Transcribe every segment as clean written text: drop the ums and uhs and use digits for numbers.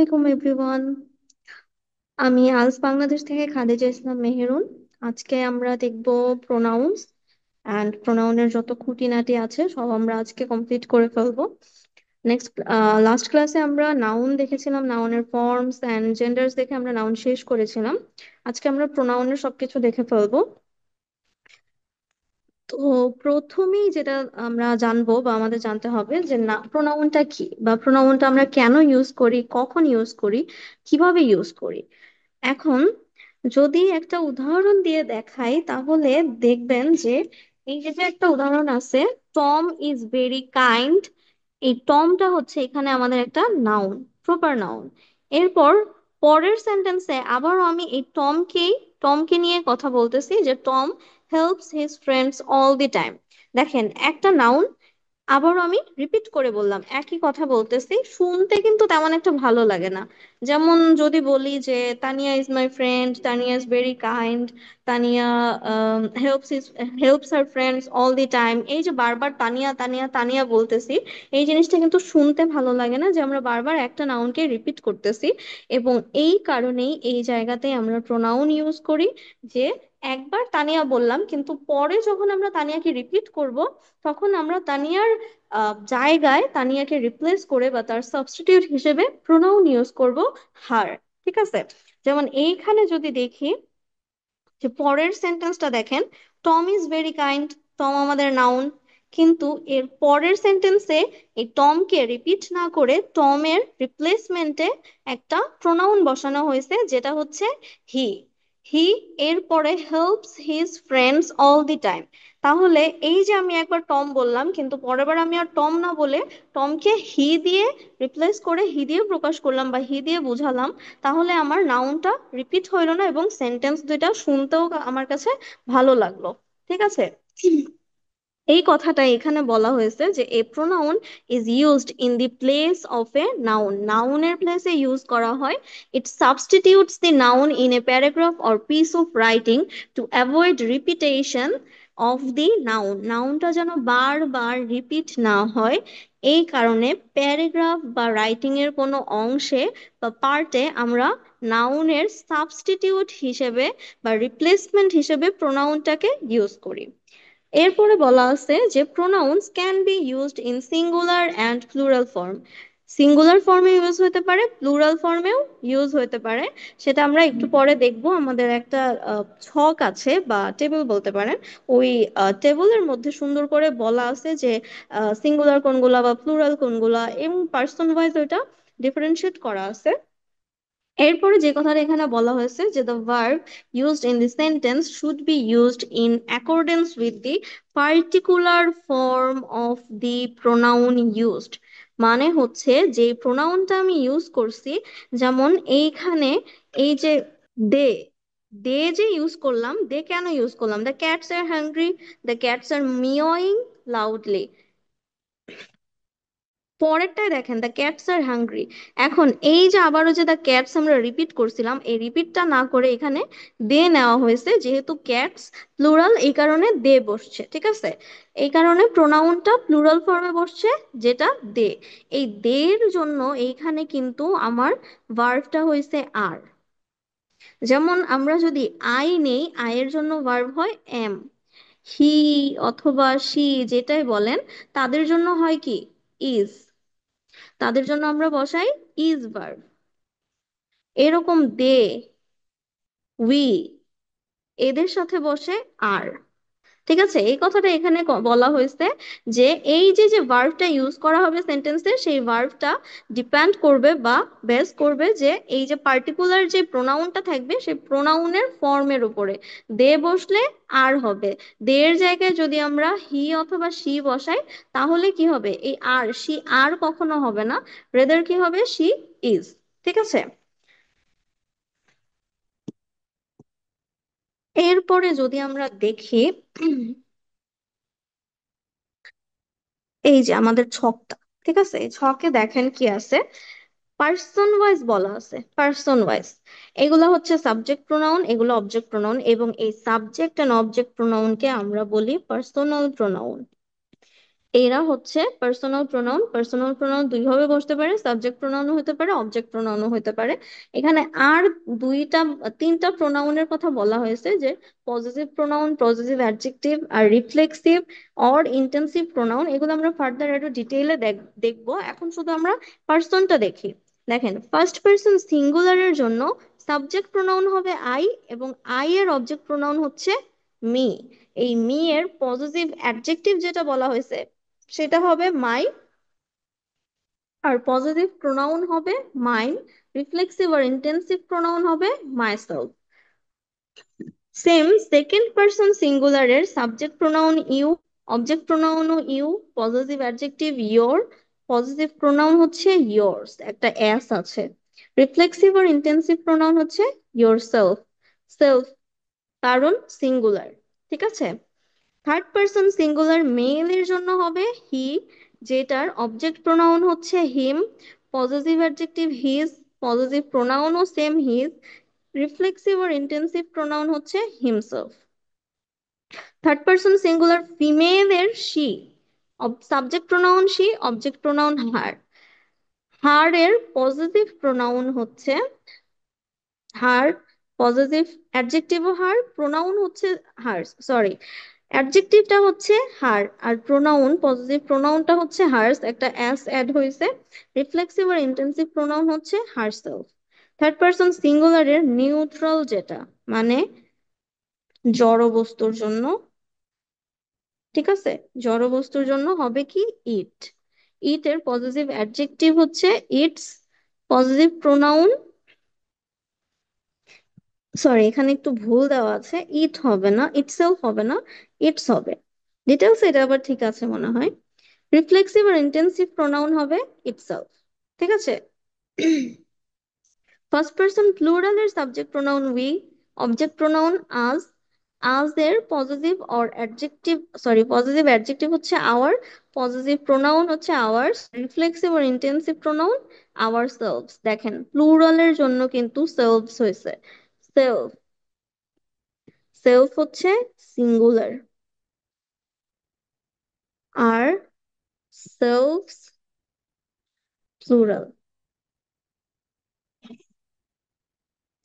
আলাইকুম এভরিওয়ান। আমি আলস বাংলাদেশ থেকে খাদিজা ইসলাম মেহেরুন। আজকে আমরা দেখব প্রোনাউন্স অ্যান্ড প্রোনাউনের যত খুঁটিনাটি আছে সব আমরা আজকে কমপ্লিট করে ফেলবো। নেক্সট লাস্ট ক্লাসে আমরা নাউন দেখেছিলাম, নাউনের ফর্মস অ্যান্ড জেন্ডার্স দেখে আমরা নাউন শেষ করেছিলাম। আজকে আমরা প্রোনাউনের সবকিছু দেখে ফেলবো। তো প্রথমেই যেটা আমরা জানবো বা আমাদের জানতে হবে যে না, প্রোনাউনটা কি বা প্রোনাউনটা আমরা কেন ইউজ করি, কখন ইউজ করি, কিভাবে ইউজ করি। এখন যদি একটা উদাহরণ দিয়ে দেখাই তাহলে দেখবেন যে এই যে যে একটা উদাহরণ আছে, টম ইজ ভেরি কাইন্ড। এই টমটা হচ্ছে এখানে আমাদের একটা নাউন, প্রপার নাউন। এরপর পরের সেন্টেন্সে আবারও আমি এই টমকে নিয়ে কথা বলতেছি যে Tom helps his friends all the time. দেখেন, একটা নাউন আবারও আমি রিপিট করে বললাম, একই কথা বলতেছি, শুনতে কিন্তু তেমন একটা ভালো লাগে না। যেমন যদি বলি যে Tania is my friend, Tania is very kind, Tania helps her friends all the time, এই যে বারবার তানিয়া তানিয়া তানিয়া বলতেছি, এই জিনিসটা কিন্তু শুনতে ভালো লাগে না যে আমরা বারবার একটা নাউনকে রিপিট করতেছি। এবং এই কারণেই এই জায়গাতে আমরা প্রোনাউন ইউজ করি যে একবার তানিয়া বললাম কিন্তু পরে যখন আমরা তানিয়াকে রিপিট করব তখন আমরা তানিয়ার জায়গায় তানিয়াকে রিপ্লেস করে বা তার সাবস্টিটিউট হিসেবে প্রোনাউন ইউজ করব হার। ঠিক আছে? যেমন এইখানে যদি দেখি যে পরের সেন্টেন্সটা দেখেন, Tom is very kind, Tom আমাদের নাউন, কিন্তু এর পরের সেন্টেন্সে এই টমকে রিপিট না করে টমের রিপ্লেসমেন্টে একটা প্রোনাউন বসানো হয়েছে যেটা হচ্ছে হি। হি এর পরে helps his friends all the time. তাহলে এই যে আমি একবার টম বললাম কিন্তু পরের বার আমি আর টম না বলে টমকে হি দিয়ে রিপ্লেস করে হি দিয়ে প্রকাশ করলাম বা হি দিয়ে বুঝালাম, তাহলে আমার নাউনটা রিপিট হইলো না এবং সেন্টেন্স দুইটা শুনতেও আমার কাছে ভালো লাগলো। ঠিক আছে? এই কথাটা এখানে বলা হয়েছে যে a pronoun is used in the place of a noun, নাউনের প্লেসে ইউজ করা হয়। It substitutes the noun in a paragraph or piece of writing to avoid repetition of the noun, নাউনটা যেন বারবার রিপিট না হয় এই কারণে প্যারাগ্রাফ বা রাইটিং এর কোনো অংশে বা পার্টে আমরা নাউনের সাবস্টিটিউট হিসেবে বা রিপ্লেসমেন্ট হিসেবে প্রোনাউনটাকে ইউজ করি। এরপরে বলা আছে যে pronounce can be used in singular and plural form, singular ফর্মে ইউজ হতে পারে, প্লুরাল ফর্মেও ইউজ হতে পারে। সেটা আমরা একটু পরে দেখব। আমাদের একটা ছক আছে বা টেবিল বলতে পারেন, ওই টেবিলের মধ্যে সুন্দর করে বলা আছে যে সিঙ্গুলার কোনগুলা বা প্লুরাল কোনগুলা এবং পার্সন ওয়াইজ ওইটা ডিফারেন্সিয়েট করা আছে। এরপরে যে কথাটা এখানে বলা হয়েছে যে the verb used in the sentence should be used in accordance with the particular form of the pronoun used. মানে হচ্ছে যে প্রোনাউনটা আমি ইউজ করছি, যেমন এইখানে এই যে দে, দে যে ইউজ করলাম, দে কেন ইউজ করলাম, the cats are hungry, the cats are meowing loudly. পরেরটায় দেখেন দ্য ক্যাটস আর হাংরি। এখন এই যে আবারও যে দ্য ক্যাটস আমরা রিপিট করছিলাম, এই রিপিটটা না করে এখানে দে নেওয়া হয়েছে, যেহেতু ক্যাটস প্লুরাল এই কারণে দে বসছে। ঠিক আছে? এই কারণে প্রোনাউনটা প্লুরাল ফর্মে বসছে, যেটা দে। এই দের জন্য এইখানে কিন্তু আমার ভার্বটা হয়েছে আর। যেমন আমরা যদি আই নেই, আয়ের জন্য ভার্ব হয় এম। হি অথবা শি যেটাই বলেন, তাদের জন্য হয় কি ইজ, তাদের জন্য আমরা বসাই ইজ ভার্ব। এরকম দে, উই, এদের সাথে বসে আর। ঠিক আছে? এই কথাটা এখানে বলা হয়েছে যে এই যে যে ভার্বটা ইউজ করা হবে সেন্টেন্সে, সেই ভার্বটা ডিপেন্ড করবে বা বেস করবে যে এই যে পার্টিকুলার যে প্রোনাউনটা থাকবে সেই প্রোনাউনের ফর্মের উপরে। দে বসলে আর হবে, দের জায়গায় যদি আমরা হি অথবা শি বসাই তাহলে কি হবে, এই আর শি আর কখনো হবে না, রেদার কি হবে, শি ইজ। ঠিক আছে? এরপরে যদি আমরা দেখি, এই যে আমাদের ছকটা, ঠিক আছে, এই ছকে দেখেন কি আছে, পার্সন ওয়াইজ বলা আছে, পার্সন ওয়াইজ। এগুলো হচ্ছে সাবজেক্ট প্রোনাউন, এগুলো অবজেক্ট প্রোনাউন, এবং এই সাবজেক্ট এন্ড অবজেক্ট প্রোনাউনকে আমরা বলি পার্সোনাল প্রোনাউন। এরা হচ্ছে পার্সোনাল প্রোনাউন। পার্সোনাল প্রোনাউন দুই ভাবে বসতে পারে, সাবজেক্ট প্রোনাউনও হতে পারে, অবজেক্ট প্রোনাউনও হতে পারে। এখানে আর দুইটা তিনটা প্রোনাউনের কথা বলা হয়েছে, যে পজিটিভ প্রোনাউন, পজিটিভ অ্যাডজেক্টিভ, আর রিফ্লেক্সিভ অর ইন্টেন্সিভ প্রোনাউন। এগুলো আমরা ফার্দার একটু ডিটেইলে দেখবো। এখন শুধু আমরা পার্সনটা দেখি। দেখেন, ফার্স্ট পার্সন সিঙ্গুলারের জন্য সাবজেক্ট প্রোনাউন হবে আই, এবং আই এর অবজেক্ট প্রোনাউন হচ্ছে মি। এই মি এর পজিটিভ অ্যাডজেক্টিভ যেটা বলা হয়েছে সেটা হবে মাই, আর পজিটিভ প্রোনাউন হবে মাইন। রিফ্লেক্সিভ আর ইন্টেন্সিভ প্রোনাউন হবে মাইসেলফ। সেম সেকেন্ড পারসন সিঙ্গুলারের সাবজেক্ট প্রোনাউন ইউ, অবজেক্ট প্রোনাউনও you, positive adjective your, positive pronoun হচ্ছে ইয়োর্স, একটা এস আছে। রিফ্লেক্সিভ আর ইন্টেন্সিভ প্রোনাউন হচ্ছে ইয়োর সেলফ, সেলফ, কারণ সিঙ্গুলার। ঠিক আছে। থার্ড পারসন সিঙ্গুলার মেল এর জন্য হবে হি, যেটার অবজেক্ট প্রোনাউন হচ্ছে him, positive adjective his, positive প্রোনাউনও সেম হিজ, রিফ্লেক্সিভ আর ইন্টেন্সিভ প্রোনাউন হচ্ছে himself. Third person singular female এর she, subject pronoun she, object pronoun her. Her এর পজিটিভ প্রোনাউন হচ্ছে হার, পজিটিভ অ্যাডজেক্টিভও হার, প্রোনাউন হচ্ছে হার, সরি, অ্যাডজেক্টিভটা হচ্ছে হার, আর প্রোনাউন পজিটিভ প্রোনাউনটা হচ্ছে হার্স, একটা এস অ্যাড হয়েছে। রিফ্লেক্সিভ আর ইন্টেন্সিভ প্রোনাউন হচ্ছে হারসেলফ। থার্ড পারসন সিঙ্গুলারের নিউট্রাল যেটা, মানে জড় বস্তুর জন্য, ঠিক আছে, জড় বস্তুর জন্য হবে কি ইট। ইট এর পজিটিভ অ্যাডজেক্টিভ হচ্ছে ইটস, পজিটিভ প্রোনাউন, সরি এখানে একটু ভুল দেওয়া আছে, ইট হবে না, ইটসেলফ হবে না, ইটস হবে। ডিটেলস এটা আবার ঠিক আছে মনে হয়। রিফ্লেক্সিভ আর ইন্টেন্সিভ প্রোনাউন হবে ইটসেলফ। ঠিক আছে। ফার্স্ট পারসন প্লুরালের subject pronoun we, object pronoun us, us এর positive or adjective, sorry positive adjective হচ্ছে আওয়ার, পজিটিভ প্রোনাউন হচ্ছে আওয়ার্স, রিফ্লেক্সিভ আর ইন্টেন্সিভ প্রোনাউন আওয়ার সেলভস। দেখেন প্লুরালের জন্য কিন্তু সেলভস হয়েছে, সেলফ, সেলফ হচ্ছে সিঙ্গুলার, আর সেলফস প্লুরাল।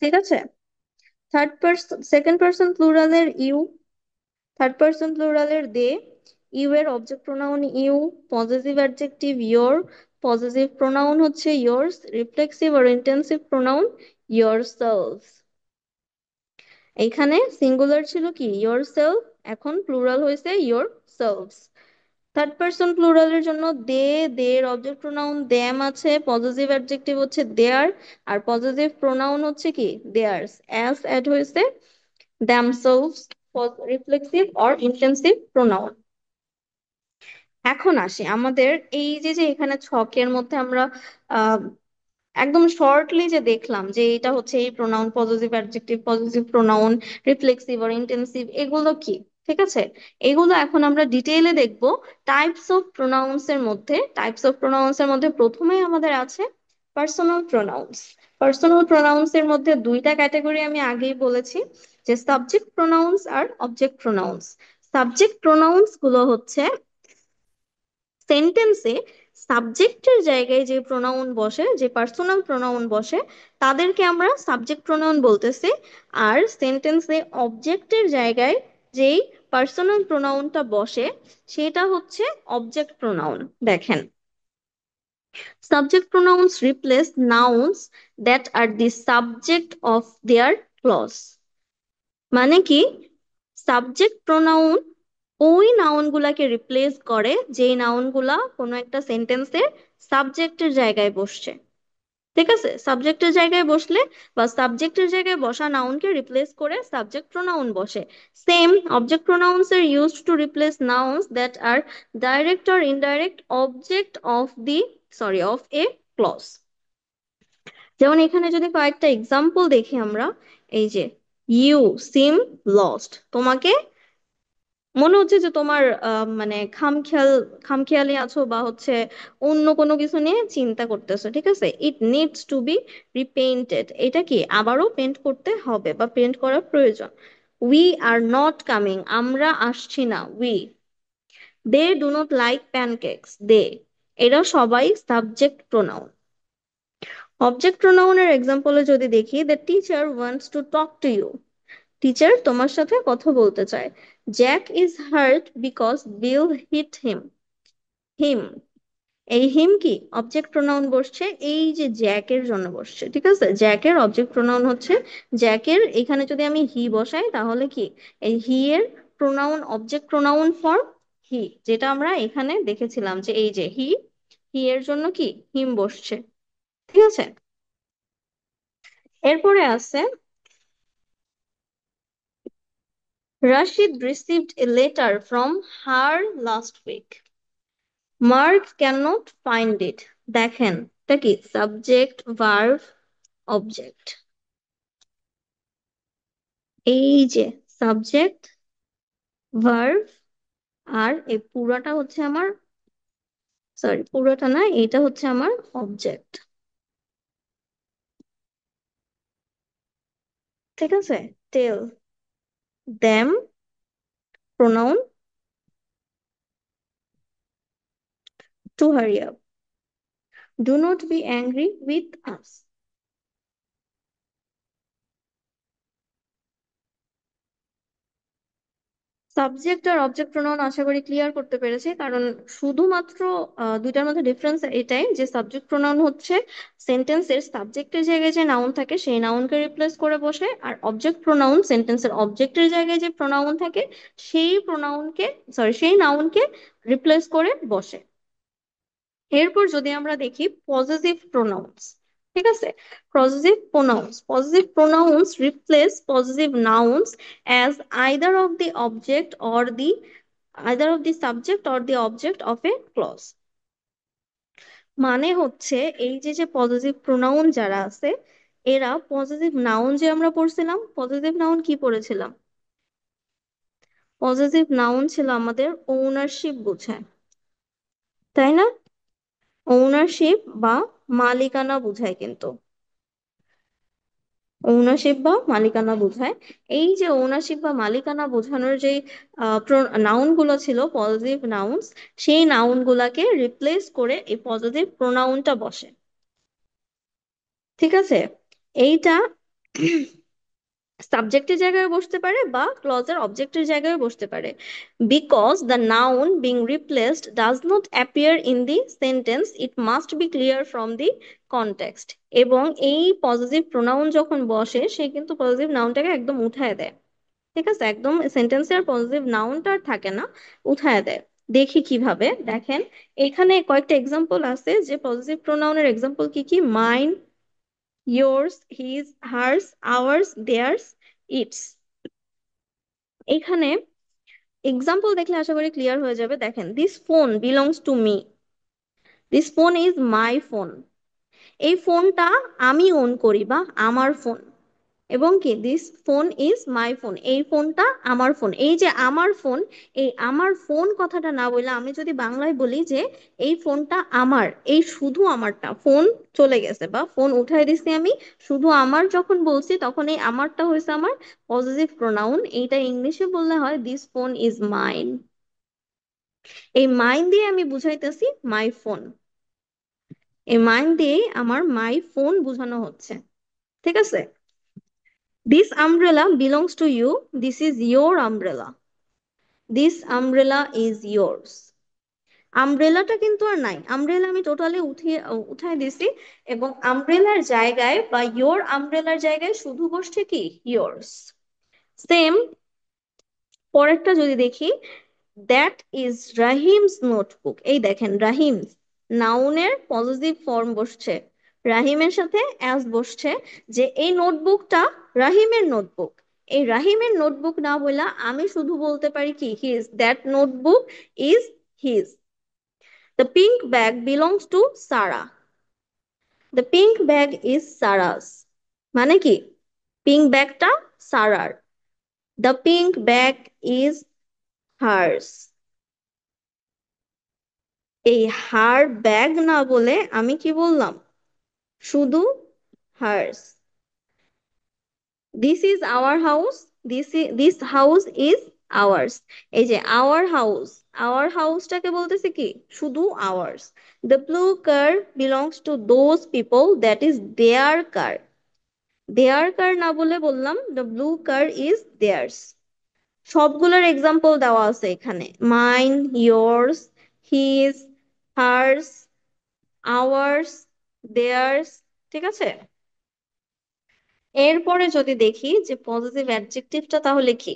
ঠিক আছে। থার্ড পারসন সেকেন্ড পারসন প্লুরালের ইউ, থার্ড পারসন প্লুরালের দে, ইউ এর object pronoun you, positive adjective your, positive pronoun হচ্ছে ইয়োর্স, রিফ্লেক্সিভ আর ইন্টেন্সিভ প্রোনাউন ইয়োর সেলফ। এইখানে সিঙ্গুলার ছিল কি ইয়োর সেলফ, এখন প্লুরাল হয়েছে ইয়োর সেলফস। থার্ড পারসন প্লুরালের জন্য দে, দের অবজেক্ট প্রোনাউন দ্যাম আছে, পজিটিভ অ্যাডজেক্টিভ হচ্ছে দেয়ার, আর পজিটিভ প্রোনাউন হচ্ছে কি দেয়ার্স, অ্যাস অ্যাড হয়েছে, themselves, reflexive or intensive pronoun. এখন আসি আমাদের এই যে যে এখানে ছকের মধ্যে আমরা আহ একদম শর্টলি যে দেখলাম যে এটা হচ্ছে এই pronoun, positive adjective, positive pronoun, reflexive আর ইন্টেন্সিভ, এগুলো কি। ঠিক আছে। এগুলো এখন আমরা ডিটেইলে দেখব। টাইপস অফ প্রোনাউন্স এর মধ্যে, টাইপস অফ প্রোনাউন্স এর মধ্যে প্রথমেই আমাদের আছে পার্সোনাল প্রোনাউন্স। পার্সোনাল প্রোনাউন্স এর মধ্যে দুইটা ক্যাটাগরি আমি আগেই বলেছি, যে subject pronouns are object pronouns. Subject pronouns গুলো হচ্ছে সেন্টেন্সে সাবজেক্টের জায়গায় যে প্রোনাউন বসে, যে পার্সোনাল প্রোনাউন বসে, তাদেরকে আমরা সাবজেক্ট প্রোনাউন বলতেছি। আর সেন্টেন্সে অবজেক্টের জায়গায় যেই পার্সোনাল প্রোনাউনটা বসে সেটা হচ্ছে অবজেক্ট প্রোনাউন। দেখেন, subject pronouns replace nouns that are the subject of their clause. মানে কি, সাবজেক্ট প্রোনাউন ওই নাউন গুলাকে রিপ্লেস করে যেই নাউন গুলা কোনো একটা সেন্টেন্সের সাবজেক্টের জায়গায় বসছে। ঠিক আছে, সাবজেক্টের জায়গায় বসলে বা সাবজেক্টের জায়গায় বসা নাউনকে রিপ্লেস করে সাবজেক্ট প্রোনাউন বসে। Same object pronouns are used to replace nouns that are direct or indirect object of the, sorry of a clause. যেমন এখানে যদি কয়েকটা এক্সাম্পল দেখি আমরা, এই যে ইউ সিম লস্ট, তোমাকে মনে হচ্ছে যে তোমার মানে খামখেয়ালি আছো, বা হচ্ছে অন্য কোনো কিছু নিয়ে চিন্তা করতেছো। ঠিক আছে। ইট নিডস টু বি রিপেইন্টেড, এটা কি আবারও পেন্ট করতে হবে বা পেন্ট করা প্রয়োজন। উই আর নট কামিং, আমরা আসছি না, we. They do not like pancakes, they, এরা সবাই সাবজেক্ট প্রোনাউন। অবজেক্ট প্রোনাউনের এক্সাম্পলে যদি দেখি, the teacher wants to talk to you, teacher তোমার সাথে কথা বলতে চায়। Jack is hurt because Bill hit him, him, এই হিম কি অবজেক্ট প্রোনাউন বসছে, এই যে জ্যাকের জন্য বসছে, ঠিক আছে, জ্যাকের অবজেক্ট প্রোনাউন হচ্ছে, জ্যাকের এখানে যদি আমি হি বসাই তাহলে কি, এই হি এর pronoun object pronoun form he, যেটা আমরা এখানে দেখেছিলাম যে এই যে হি, হি এর জন্য কি হিম বসছে, ঠিক আছে। এরপরে আছে, Rashid received a letter from her last week. Mark cannot find it. দেখেন, এটা কি সাবজেক্ট ভার্ব অবজেক্ট, এই যে সাবজেক্ট ভার্ব, আর এই পুরাটা হচ্ছে আমার, সরি পুরোটা না, এটা হচ্ছে আমার অবজেক্ট, ঠিক আছে। Tell them pronoun, to hurry up, do not be angry with us. Subject আর অবজেক্ট প্রোনাউন আশা করি ক্লিয়ার করতে পেরেছি, কারণ শুধুমাত্র দুইটার মধ্যে ডিফারেন্স এটাই যে সাবজেক্ট প্রোনাউন হচ্ছে সেন্টেন্সের সাবজেক্টের জায়গায় যে নাউন থাকে সেই নাউনকে রিপ্লেস করে বসে, আর অবজেক্ট প্রোনাউন সেন্টেন্সের অবজেক্টের জায়গায় যে প্রোনাউন থাকে সেই প্রোনাউনকে, সরি সেই নাউনকে রিপ্লেস করে বসে। এরপর যদি আমরা দেখি পজেসিভ প্রোনাউন্স, ঠিক আছে, possessive pronouns replace possessive nouns as either of the object or the, either of the subject or the object of a clause। মানে হচ্ছে এই যে যে পজিটিভ প্রোনাউন যারা আছে, এরা পজিটিভ নাউন, যে আমরা পড়ছিলাম পজিটিভ নাউন কি পড়েছিলাম, পজিটিভ নাউন ছিল আমাদের ওনারশিপ বোঝায়, তাই না, ওনারশিপ বা মালিকানা বোঝায় কিন্তু, ওনারশিপ বা মালিকানা বোঝায়। এই যে ওনারশিপ বা মালিকানা বোঝানোর যে নাউন গুলো ছিল পজিটিভ নাউন্স, সেই নাউন গুলাকে রিপ্লেস করে এই পজিটিভ প্রোনাউনটা বসে, ঠিক আছে। এইটা সাবজেক্টের জায়গায় বসতে পারে বা ক্লজের অবজেক্টের জায়গায় বসতে পারে, because the noun being replaced does not appear in the sentence, it must be clear from the context. এবং এই পজিটিভ প্রোনাউন যখন বসে সে কিন্তু পজিটিভ নাউনটাকে একদম উঠায় দেয়, ঠিক আছে, একদম সেন্টেন্সে আর পজিটিভ নাউনটা আর থাকে না, উঠায় দেয়। দেখি কিভাবে, দেখেন এখানে কয়েকটা এক্সাম্পল আছে যে পজিটিভ প্রোনাউনের এক্সাম্পল কি কি, mine, yours, his, hers, ours, theirs, its। এখানে এক্সাম্পল দেখলে আশা করি ক্লিয়ার হয়ে যাবে। দেখেন, this phone belongs to me, this phone is my phone, এই ফোনটা আমি ওন করি বা আমার ফোন, এবং কি this phone is my phone, এই ফোনটা আমার ফোন, এই যে আমার ফোন, এই আমার ফোন কথাটা না বলে আমি যদি বাংলায় বলি যে এই ফোনটা আমার, এই শুধু আমারটা, ফোন চলে গেছে বা ফোন উঠাই দিছি আমি, শুধু আমার যখন বলছি তখন এই আমারটা হয়েছে আমার পজিটিভ প্রোনাউন, এইটা ইংলিশে বললে হয় দিস ফোন ইজ মাইন। এই মাইন দিয়ে আমি বুঝাইতেছি মাই ফোন, এই মাইন দিয়ে আমার মাই ফোন বোঝানো হচ্ছে, ঠিক আছে। This umbrella belongs to you. This is your umbrella. This umbrella is yours. আমব্রেলাটা কিন্তু আর নাই, আমব্রেলা আমি টোটালি উঠাই দিছি, এবং আমব্রেলার জায়গায় বা ইয়োর আমব্রেলার জায়গায় শুধু বসছে কি ইয়োর্স। সেম পরেরটা যদি দেখি, দ্যাট ইজ রাহিমস নোটবুক, এই দেখেন রাহিমস নাউনের পজিটিভ ফর্ম বসছে, রাহিমের সাথে অ্যাজ বসছে, যে এই নোটবুকটা রাহিমের নোটবুক, এই রাহিমের নোটবুক না বলে আমি শুধু বলতে পারি কি his, that notebook is his. The pink bag belongs to Sara, the pink bag is Sara's, মানে কি পিঙ্ক ব্যাগটা সারার, the pink bag is hers. এই হার ব্যাগ না বলে আমি কি বললাম, শুধু hers. This is our house, this house is ours, এই যে আওয়ার হাউস, আওয়ার হাউসটাকে বলতেছে কি, শুধু ours. The blue car belongs to those people, that is their car. দেয়ার কার না বলে বললাম the blue car is theirs. সবগুলোর এক্সাম্পল দেওয়া আছে এখানে, mine, yours, his, hers, ours, theirs. ঠিক আছে, এরপরে যদি দেখি যে পজিটিভ অ্যাডজেক্টিভটা তাহলে কি।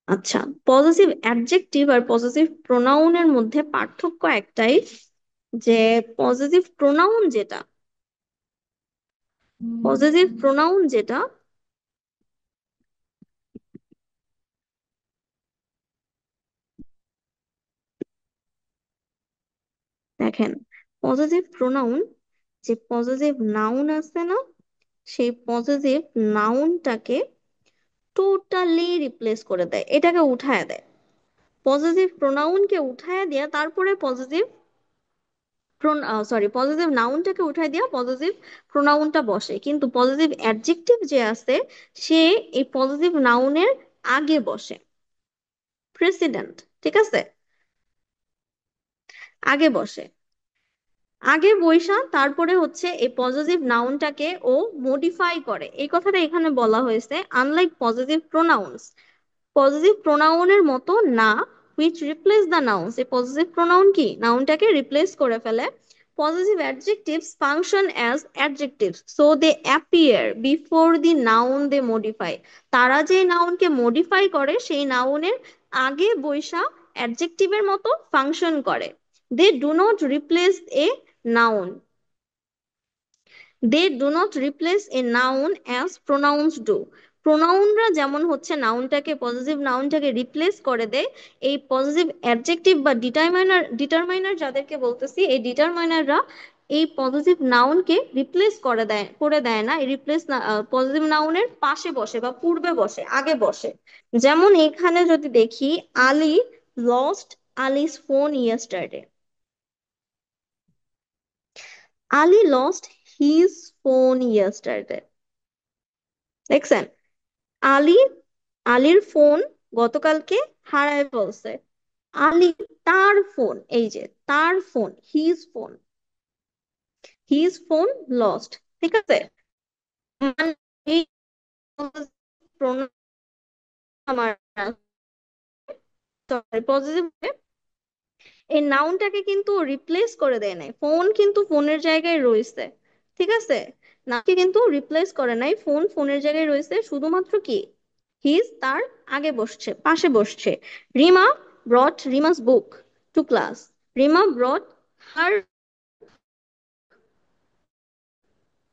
আচ্ছা, পজিটিভ অ্যাডজেক্টিভ আর পজিটিভ প্রোনাউনের মধ্যে পার্থক্য একটাই, যে পজিটিভ প্রোনাউন যেটা, পজিটিভ প্রোনাউন যেটা, দেখেন, পজিটিভ প্রোনাউন, যে পজিটিভ নাউন আছে না, সেই পজিটিভ নাউনটাকে টোটালি রিপ্লেস করে দেয়, এটাকে উঠায় দেয়। পজিটিভ প্রোনাউনকে উঠায় দিয়া তারপরে পজিটিভ পজিটিভ নাউনটাকে উঠায় দিয়া পজিটিভ প্রোনাউনটা বসে, কিন্তু পজিটিভ অ্যাডজেক্টিভ যে আছে সে এই পজিটিভ নাউনের আগে বসে, প্রেসিডেন্ট। ঠিক আছে, আগে বসে, আগে বৈশা তারপরে হচ্ছে এই পজিটিভ নাউনটাকে ও মডিফাই করে, এই কথাটা এখানে বলা হয়েছে। আনলাইক পজিটিভ প্রোনাউন্স, পজিটিভ প্রোনাউনের মতো না, হুইচ রিপ্লেস দ্য নাউন্স, এই পজিটিভ প্রোনাউন কি নাউনটাকে রিপ্লেস করে ফেলে। Positive adjectives function as adjectives, so they appear before the noun they modify. তারা যে নাউনকে মডিফাই করে সেই নাউনের আগে বৈশা অ্যাডজেক্টিভের মতো ফাংশন করে। They do not replace a noun, they do not replace a noun as pronouns do. প্রোনাউনরা যেমন হচ্ছে নাউনটাকে, পজিটিভ নাউনটাকে রিপ্লেস করে দেয়, এই পজিটিভ অ্যাডজেক্টিভ বা ডিটারমাইনার, ডিটারমাইনার যাদেরকে বলতেছি, এই ডিটারমাইনাররা এই পজিটিভ নাউনকে রিপ্লেস করে দেয় না, এই রিপ্লেস পজিটিভ নাউনের পাশে বসে বা পূর্বে বসে, আগে বসে। যেমন এখানে যদি দেখি, Ali lost Ali's phone yesterday, Ali lost his phone yesterday. দেখছেন, আলী, আলীর ফোন গতকালকে হারায় ফেলছে। আলী তার ফোন, এই যে তার ফোন, হিজ ফোন লস্ট। ঠিক আছে, মানে এই pronoun আমার পজিটিভ, এই নাউনটাকে কিন্তু রিপ্লেস করে দেয় নাই, ফোন কিন্তু ফোনের জায়গায় রয়েছে। ঠিক আছে, নাউনকে কিন্তু রিপ্লেস করে নাই, ফোন ফোনের জায়গায় রয়েছে, শুধুমাত্র কি হিজ তার আগে বসছে, পাশে বসছে। Rima ব্রট রিমাস book to class, Rima ব্রট her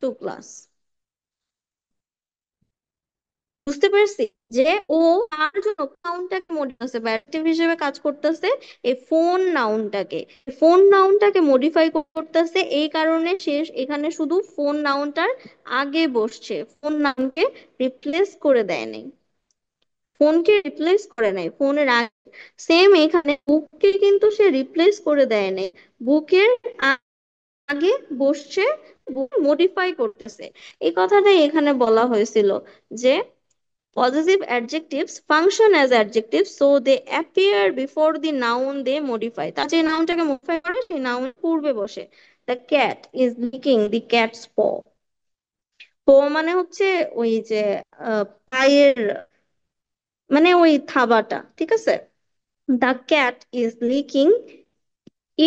to class. বুঝতে পারছি যে ও তার জন্য নাউনটাকে মডিফাই বা অ্যাডজেক্টিভ হিসেবে কাজ করতেছে, এই ফোন নাউনটাকে মডিফাই করতেছে, এই কারণে সে এখানে শুধু ফোন নাউনটার আগে বসছে, ফোন নাউনকে রিপ্লেস করে দেয় নাই, ফোনকে রিপ্লেস করে নাই ফোনের আগে। সেম এখানে বুককে কিন্তু সে রিপ্লেস করে দেয় নাই, বুকের আগে বসছে, মডিফাই করতেছে। এই কথাটাই এখানে বলা হয়েছিল যে positive adjectives function as adjectives, so they appear before the noun they modify, তা যে নাউনটাকে মডিফাই করে সেই নাউন পূর্বে বসে। The cat is licking the cat's paw, paw মানে হচ্ছে ওই যে পায়ের, মানে ওই থাবাটা। ঠিক আছে, the cat is licking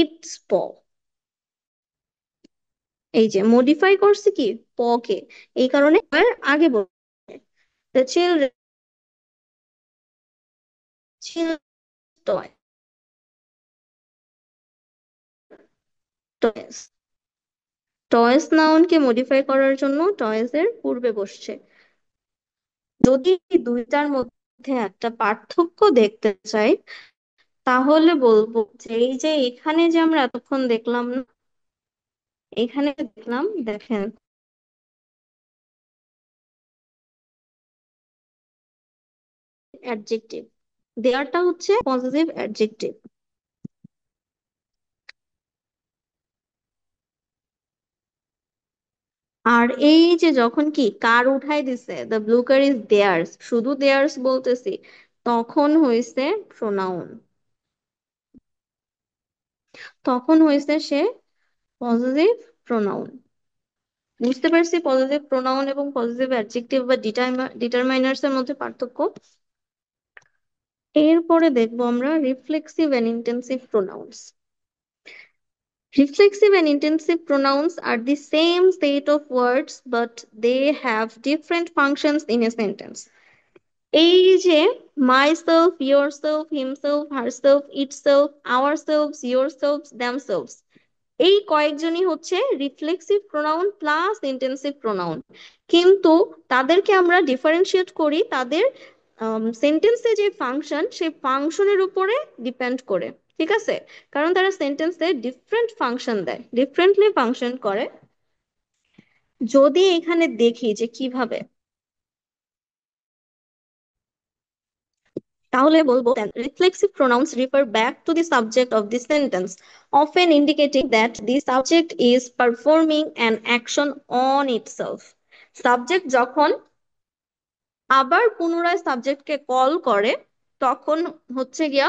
its paw, এই যে মডিফাই করছে কি প কে, এই কারণে আগে বসে। The children toy, toys, toys নাউনকে মডিফাই করার জন্য টয়েস এর পূর্বে বসছে। যদি এই দুইটার মধ্যে একটা পার্থক্য দেখতে চাই, তাহলে বলবো যে এই যে এখানে যে আমরা এতক্ষণ দেখলাম না, এখানে দেখলাম, দেখেন, অ্যাডজেক্টিভ, দেয়ারটা হচ্ছে পজিটিভ অ্যাডজেক্টিভ। আর এই যে যখন কি কার উঠাই দিছে, the blue car is there's, শুধু দেয়ার্স বলতেছি, তখন হয়েছে প্রোনাউন। তখন হয়েছে সে পজিটিভ প্রোনাউন। বুঝতে পারছি পজিটিভ প্রোনাউন এবং পজিটিভ অ্যাডজেক্টিভ বা ডিটারমাইনার্স এর মধ্যে পার্থক্য। এরপরে দেখবো আমরা reflexive and intensive pronouns. Reflexive and intensive pronouns are the same set of words, but they have different functions in a sentence. এই যে myself, yourself, himself, herself, itself, ourselves, yourselves, themselves, এই কয়েকজনই হচ্ছে reflexive pronoun plus intensive pronoun. কিন্তু তাদেরকে আমরা differentiate করি তাদের সেন্টেন্সে যে ফাংশন সেই ফাংশনের উপরে ডিপেন্ড করে। ঠিক আছে, কারণ তারা সেন্টেন্সে ডিফারেন্ট ফাংশন দেয়, ডিফারেন্টলি ফাংশন করে। যদি এখানে দেখি যে কিভাবে, তাহলে বলবো reflexive pronouns refer back to the subject of the sentence, often indicating that the subject is performing an action on itself. Subject যখন আবার পুনরায় সাবজেক্টকে কল করে, তখন হচ্ছে গিয়া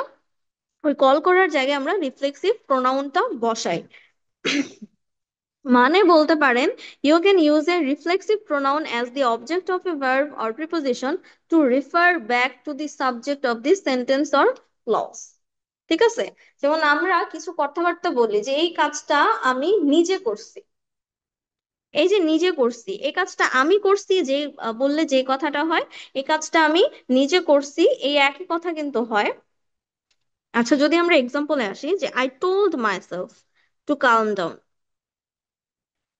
ওই কল করার জায়গায় আমরা রিফ্লেক্সিভ প্রোনাউনটা বসাই। মানে বলতে পারেন, you can use a reflexive pronoun as the object of a verb or preposition to refer back to the subject of the sentence or clause. ঠিক আছে, যেমন আমরা কিছু কথাবার্তা বলি যে এই কাজটা আমি নিজে করছি। এই যে নিজে করছি, এই কাজটা আমি করছি যে বললে যে কথাটা হয়, এই কাজটা আমি নিজে করছি, এই একই কথা কিন্তু হয়। আচ্ছা, যদি আমরা এক্সাম্পলে আসি যে I told myself two calm down.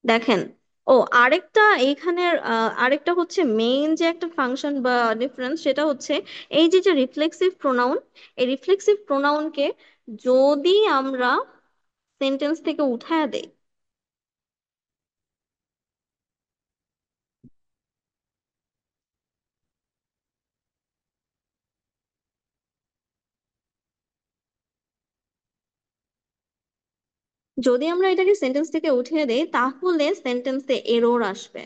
দেখেন, ও আরেকটা এইখানের আরেকটা হচ্ছে মেইন যে একটা ফাংশন বা ডিফারেন্স, সেটা হচ্ছে এই যে যে রিফ্লেক্সিভ প্রোনাউন, এই রিফ্লেক্সিভ প্রোনাউনকে যদি আমরা সেন্টেন্স থেকে উঠায় দেই, যদি আমরা এটাকে সেন্টেন্স থেকে উঠিয়ে দেই তাহলে সেন্টেন্সে এরর আসবে।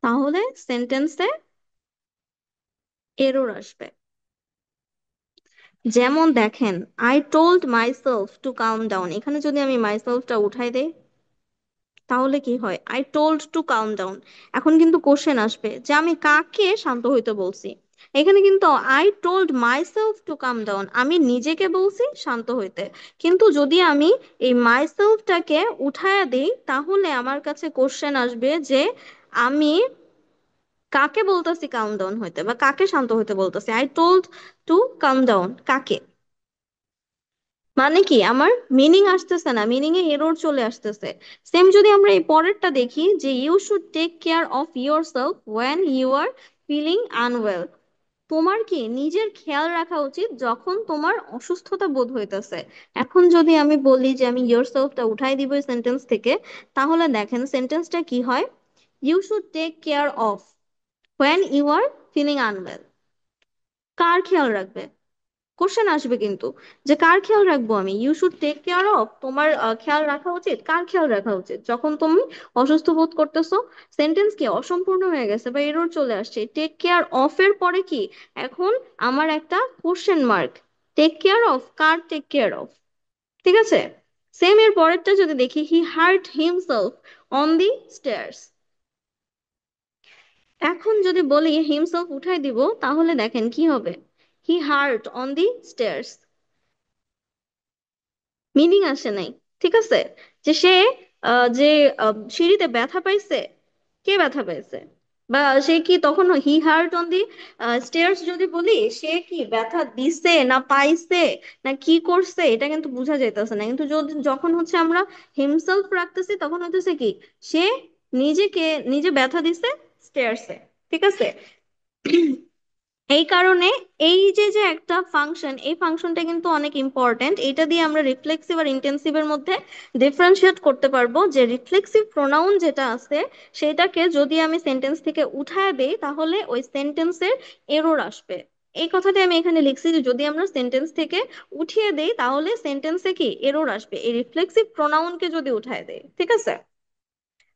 তাহলে সেন্টেন্সে এরর আসবে। যেমন দেখেন, I told myself to come down, এখানে যদি আমি মাইসেলফটা উঠাই দেই তাহলে কি হয়, I told to come down. এখন কিন্তু কোশ্চেন আসবে যে আমি কাকে শান্ত হইতে বলছি। এখানে কিন্তু I told myself to come down, আমি নিজেকে বলছি শান্ত হইতে। কিন্তু যদি আমি এই মাইসেলফটাকে উঠায়া দিই তাহলে আমার কাছে কোশ্চেন আসবে যে আমি কাকে বলতেছি কাম ডাউন হইতে বা কাকে শান্ত হইতে বলতেছি। I told to come down কাকে, মানে কি আমার মিনিং আসতেছে না, মিনিং এ এরর চলে আসতেছে। সেম যদি আমরা এই পরেরটা দেখি যে you should take care of yourself when you are feeling unwell. তোমার কি নিজের খেয়াল রাখা উচিত যখন তোমার অসুস্থতা বোধ হইতেছে। এখন যদি আমি বলি যে আমি ইয়োর সেলফটা উঠাই দিব এই সেন্টেন্স থেকে, তাহলে দেখেন সেন্টেন্সটা কি হয়, you should take care of when you are feeling unwell. কার খেয়াল রাখবে, কোশ্চেন আসবে কিন্তু যে কার খেয়াল রাখবো আমি, you should take care of, তোমার খেয়াল রাখা উচিত, কার খেয়াল রাখা উচিত যখন তুমি অসুস্থ বোধ করতেছো। সেন্টেন্স কি অসম্পূর্ণ হয়ে গেছে বা এরর চলে আসছে, টেক কেয়ার অফ এর পরে কি এখন আমার একটা question mark, take care of কার টেক কেয়ার অফ। ঠিক আছে, সেম এর পরেরটা যদি দেখি, he hurt himself on the stairs. এখন যদি বলি হিমসেলফ উঠাই দিব তাহলে দেখেন কি হবে, he hurt on the stairs, meaning আসে নাই। ঠিক আছে, যে সে যে সিঁড়িতে ব্যথা পাইছে, কে ব্যথা পাইছে, বা সে কি তখন হি হার্ট অন দি স্টেয়ার্স যদি বলি সে কি ব্যথা দিছে না পাইছে না কি করছে, এটা কিন্তু বোঝা যাইতেছে না। কিন্তু যদি যখন হচ্ছে আমরা হিমসেলফ রাখতেছি তখন হইতেছে কি সে নিজেকে নিজে ব্যথা দিছে স্টেয়ার্সে। ঠিক আছে, এই কারণে এই যে যে একটা ফাংশন, এই ফাংশনটা কিন্তু অনেক ইম্পর্ট্যান্ট। এটা দিয়ে আমরা রিফ্লেক্সিভ আর ইন্টেন্সিভের মধ্যে ডিফারেন্সিয়েট করতে পারবো যে রিফ্লেক্সিভ প্রোনাউন যেটা আছে সেটাকে যদি আমি সেন্টেন্স থেকে উঠায় দেই তাহলে ওই সেন্টেন্সের এরর আসবে। এই কথাটা আমি এখানে লিখছি যে যদি আমরা সেন্টেন্স থেকে উঠিয়ে দেই তাহলে সেন্টেন্সে কি এরর আসবে এই রিফ্লেক্সিভ প্রোনাউনকে যদি উঠায় দেই। ঠিক আছে,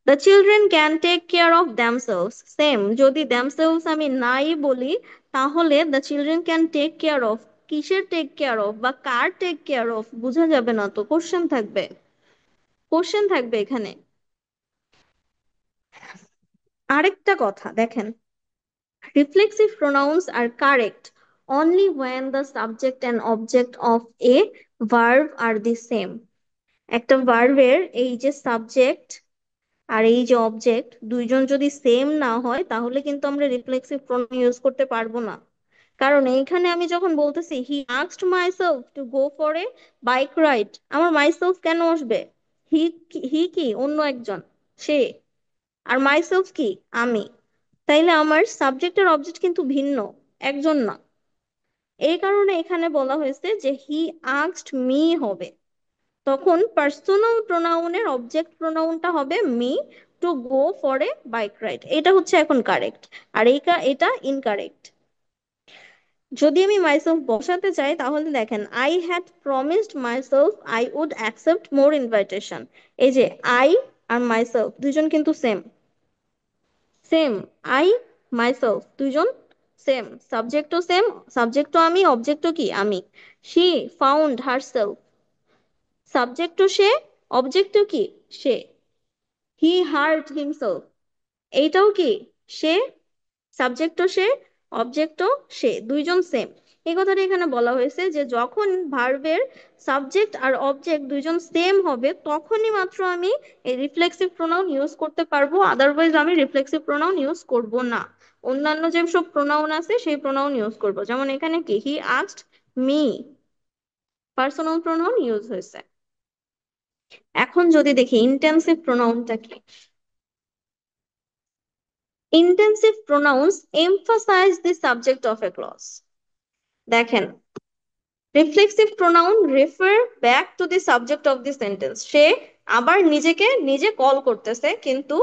the children can take care of themselves, same যদি দ্যামসেলস আমি নাই বলি, তাহলে the children can take care of, কিসের টেক কেয়ার অফ বা কার টেক কেয়ার অফ বোঝা যাবে না, তো কোশ্চেন থাকবে, কোশ্চেন থাকবে এখানে। আরেকটা কথা দেখেন, reflexive pronouns are correct only when the subject and object of a verb are the same. একটা ভার্বের এই যে সাবজেক্ট আর এই যে অবজেক্ট দুইজন যদি সেম না হয়, তাহলে কিন্তু আমরা রিফ্লেক্সিভ প্রোনাউন ইউজ করতে পারবো না। কারণ এইখানে আমি যখন বলতেছি he asked myself to go for a bike ride, আমার মাইসেলফ কেন আসবে? হি, হি কি অন্য একজন, সে, আর মাইসেলফ কি আমি, তাইলে আমার সাবজেক্ট আর অবজেক্ট কিন্তু ভিন্ন, একজন না। এই কারণে এখানে বলা হয়েছে যে হি আস্কড মি হবে, তখন পার্সোনাল প্রোনাউনের অবজেক্ট প্রোনাউনটা হবে me to go for a bike ride, এটা হচ্ছে এখন কারেক্ট। আর এটা ইনকারেক্ট। যদি আমি মাইসেলফ বসাতে চাই তাহলে দেখেন, I had promised myself I would accept more invitation. এই যে আই আর মাইসেলফ দুইজন কিন্তু সেম, সেম, আই মাইসেলফ দুইজন সেম, সাবজেক্টও সেম, সাবজেক্টও আমি, অবজেক্টও কি আমি। শি ফাউন্ড হারসেলফ, সাবজেক্টও সে, অবজেক্টও কি সে। হি হার্ট হিমসেলফ, এইটাও কি সে, সাবজেক্টও সে, অবজেক্টও সে, দুইজন সেম। এই কথাটা এখানে বলা হয়েছে যে যখন ভার্বের সাবজেক্ট আর অবজেক্ট দুইজন সেম হবে, তখনই মাত্র আমি এই রিফ্লেক্সিভ প্রোনাউন ইউজ করতে পারবো, আদারওয়াইজ আমি রিফ্লেক্সিভ প্রোনাউন ইউজ করব না। অন্যান্য যে সব প্রোনাউন আছে সেই প্রোনাউন ইউজ করব, যেমন এখানে কি he asked me, personal pronoun use হয়েছে। এখন যদি দেখি ইন্টেন্সিভ প্রোনাউনটা কি, intensive pronouns emphasize the subject of a clause. দেখেন, reflexive pronoun refer back to the subject of the sentence, সে আবার নিজেকে নিজে কল করতেছে, কিন্তু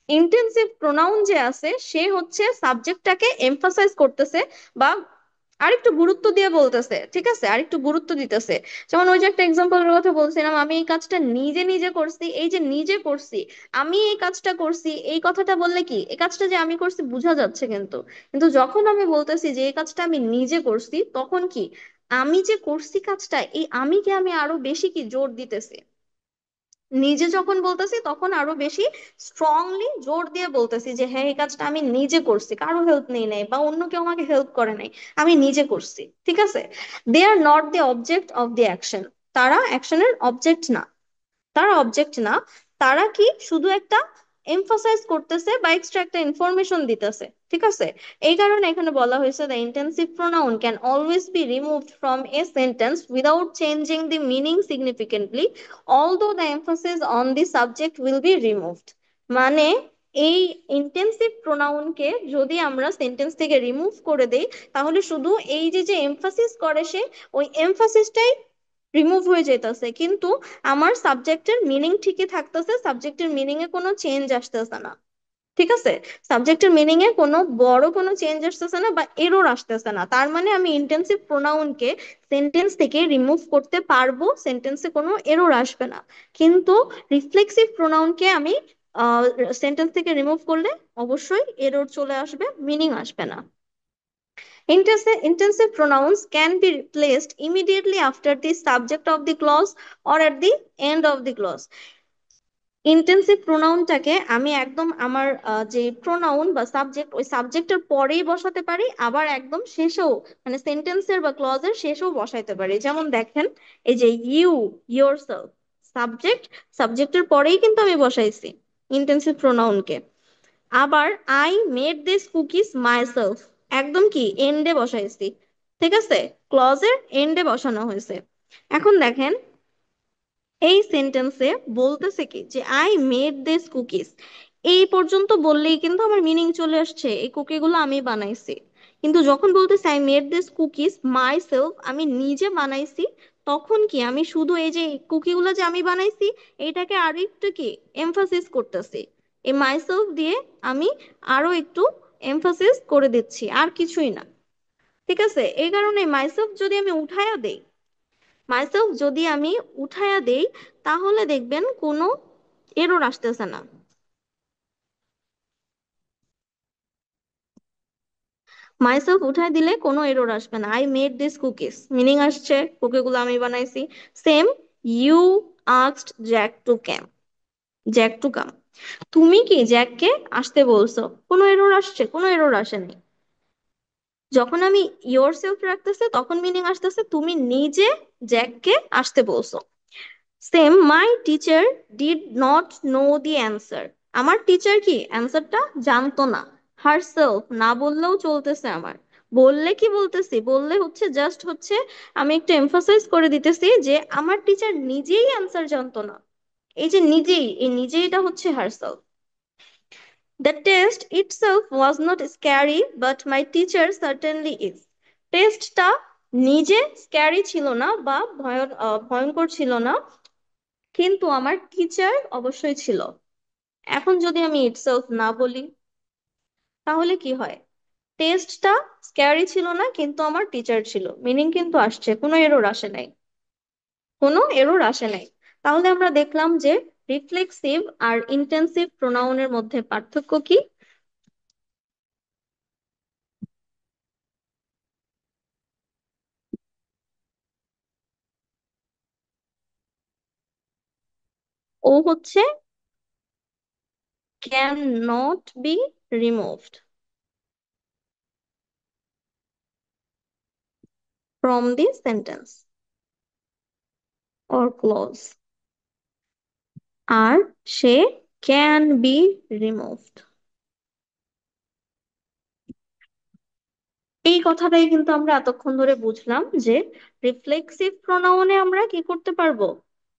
ইন্টেন্সিভ প্রোনাউন যে আছে সে হচ্ছে সাবজেক্টটাকে এমফাসাইজ করতেছে বা আরেকটু গুরুত্ব দিয়ে বলতেছে, ঠিক আছে, আরেকটু গুরুত্ব দিতেছে। যেমন ওই যে একটা এক্সাম্পলের কথা বলছিলাম, আমি এই কাজটা নিজে নিজে করছি, এই যে নিজে করছি, আমি এই কাজটা করছি, এই কথাটা বললে কি এই কাজটা যে আমি করছি বোঝা যাচ্ছে, কিন্তু কিন্তু যখন আমি বলতেছি যে এই কাজটা আমি নিজে করছি, তখন কি আমি যে করছি কাজটা, এই আমিকে আমি আরো বেশি কি জোর দিতেছি। নিজে যখন বলতেছি তখন আরো বেশি স্ট্রংলি জোর দিয়ে বলতেছি যে হ্যাঁ এই কাজটা আমি নিজে করছি, কারো হেল্প নেই নাই বা অন্য কেউ আমাকে হেল্প করে নাই, আমি নিজে করছি, ঠিক আছে। They are not the object of the action, তারা অ্যাকশনের অবজেক্ট না, তারা অবজেক্ট না, তারা কি শুধু একটা এমফাসাইজ করতেছে বা এক্সট্রা একটা ইনফরমেশন দিতেছে, ঠিক আছে। এই কারণে এখানে বলা হয়েছে the intensive pronoun can always be removed from a sentence without changing the meaning significantly although the emphasis on the subject will be removed. মানে এই ইন্টেন্সিভ প্রোনাউনকে যদি আমরা সেন্টেন্স থেকে রিমুভ করে দেই, তাহলে শুধু এই যে যে এমফাসিস করে সে, ওই এমফাসিসটাই রিমুভ হয়ে যেতেছে, কিন্তু আমার সাবজেক্টের মিনিং ঠিকই থাকতেছে, সাবজেক্টের মিনিং এ কোনো চেঞ্জ আসতেছে না, ঠিক আছে। সাবজেক্টের মিনিং এ কোনো বড় কোনো চেঞ্জ আসতেছে না বা এরর আসতেছে না, তার মানে আমি ইন্টেন্সিভ প্রোনাউনকে সেন্টেন্স থেকে রিমুভ করতে পারবো, সেন্টেন্সে কোনো এরর আসবে না। কিন্তু রিফ্লেক্সিভ প্রোনাউনকে আমি সেন্টেন্স থেকে রিমুভ করলে অবশ্যই এরর চলে আসবে, মিনিং আসবে না। Intensive pronouns can be replaced immediately after the subject of the clause or at the end of the clause. Intensive প্রোনাউনটাকে আমি একদম আমার যে প্রোনাউন বা সাবজেক্ট, ওই সাবজেক্টের পরেই বসাতে পারি, আবার একদম শেষেও, মানে সেন্টেন্সের বা ক্লজের শেষেও বসাইতে পারি। যেমন দেখেন, এই যে ইউ, ইয়োরসেলফ, সাবজেক্ট, সাবজেক্টের পরেই কিন্তু আমি বসাইছি ইন্টেন্সিভ প্রোনাউনকে। আবার I made this cookies myself, একদম কি এন্ডে বসাইছি, ঠিক আছে, ক্লজের এন্ডে বসানো হয়েছে। এখন দেখেন, এই সেন্টেন্সে বলতেছে কি যে আই মেড দিস কুকিজ, এই পর্যন্ত বললেই কিন্তু আমার মিনিং চলে আসছে, এই কুকিগুলো আমি বানাইছি। কিন্তু যখন বলতেছে I made this cookies my self, আমি নিজে বানাইছি, তখন কি আমি শুধু এই যে কুকিগুলো যে আমি বানাইছি এইটাকে আরো একটু কি এমফাসিস করতেছি, এই মাইসেলফ দিয়ে আমি আরো একটু এমফাসিস করে দিচ্ছি, আর কিছুই না, ঠিক আছে। এই কারণে মাইসেলফ যদি আমি উঠায়া দেই, মাইসেলফ যদি আমি উঠায়া দেই, তাহলে দেখবেন কোনো এরর আসতেছে না। মাইসেলফ উঠাই দিলে কোনো এরর আসবে না। I made this cookies, meaning আসছে কুকিগুলো আমি বানাইছি। Same, you asked Jack to come, Jack to come, তুমি কি জ্যাককে আসতে বলছো, কোনো এরর আসছে? কোনো এরর আসেনি। যখন আমি ইয়োর সেলফ রাখতেছে তখন মিনিং আসতেছে তুমি নিজে জ্যাককে আসতে বলছো। Same, my teacher did not know the answer, আমার টিচার কি অ্যান্সারটা জানতো না। হারসেলফ না বললেও চলতেছে আমার, বললে কি বলতেছি, বললে হচ্ছে জাস্ট হচ্ছে আমি একটু এমফাসাইজ করে দিতেছি যে আমার টিচার নিজেই অ্যান্সার জানতো না। এই যে নিজেই, এই নিজেইটা হচ্ছে herself. The test itself was not scary but my teacher certainly is, টেস্টটা নিজে স্ক্যারি ছিল না বা ভয়ঙ্কর ছিল না, কিন্তু আমার টিচার অবশ্যই ছিল। এখন যদি আমি ইটসেলফ না বলি তাহলে কি হয়? টেস্টটা স্ক্যারি ছিল না কিন্তু আমার টিচার ছিল, মিনিং কিন্তু আসছে, কোনো এরর আসে নাই, কোনো এরর আসে নাই। তাহলে আমরা দেখলাম যে রিফ্লেক্সিভ আর ইন্টেন্সিভ প্রোনাউনের মধ্যে পার্থক্য কি। ও হচ্ছে cannot be removed from the sentence or clause, আর সে ক্যান বি রিমুভড। এই কথাটাই কিন্তু আমরা এতক্ষণ ধরে বুঝলাম যে রিফ্লেক্সিভ প্রোনাউনে আমরা কি করতে পারবো,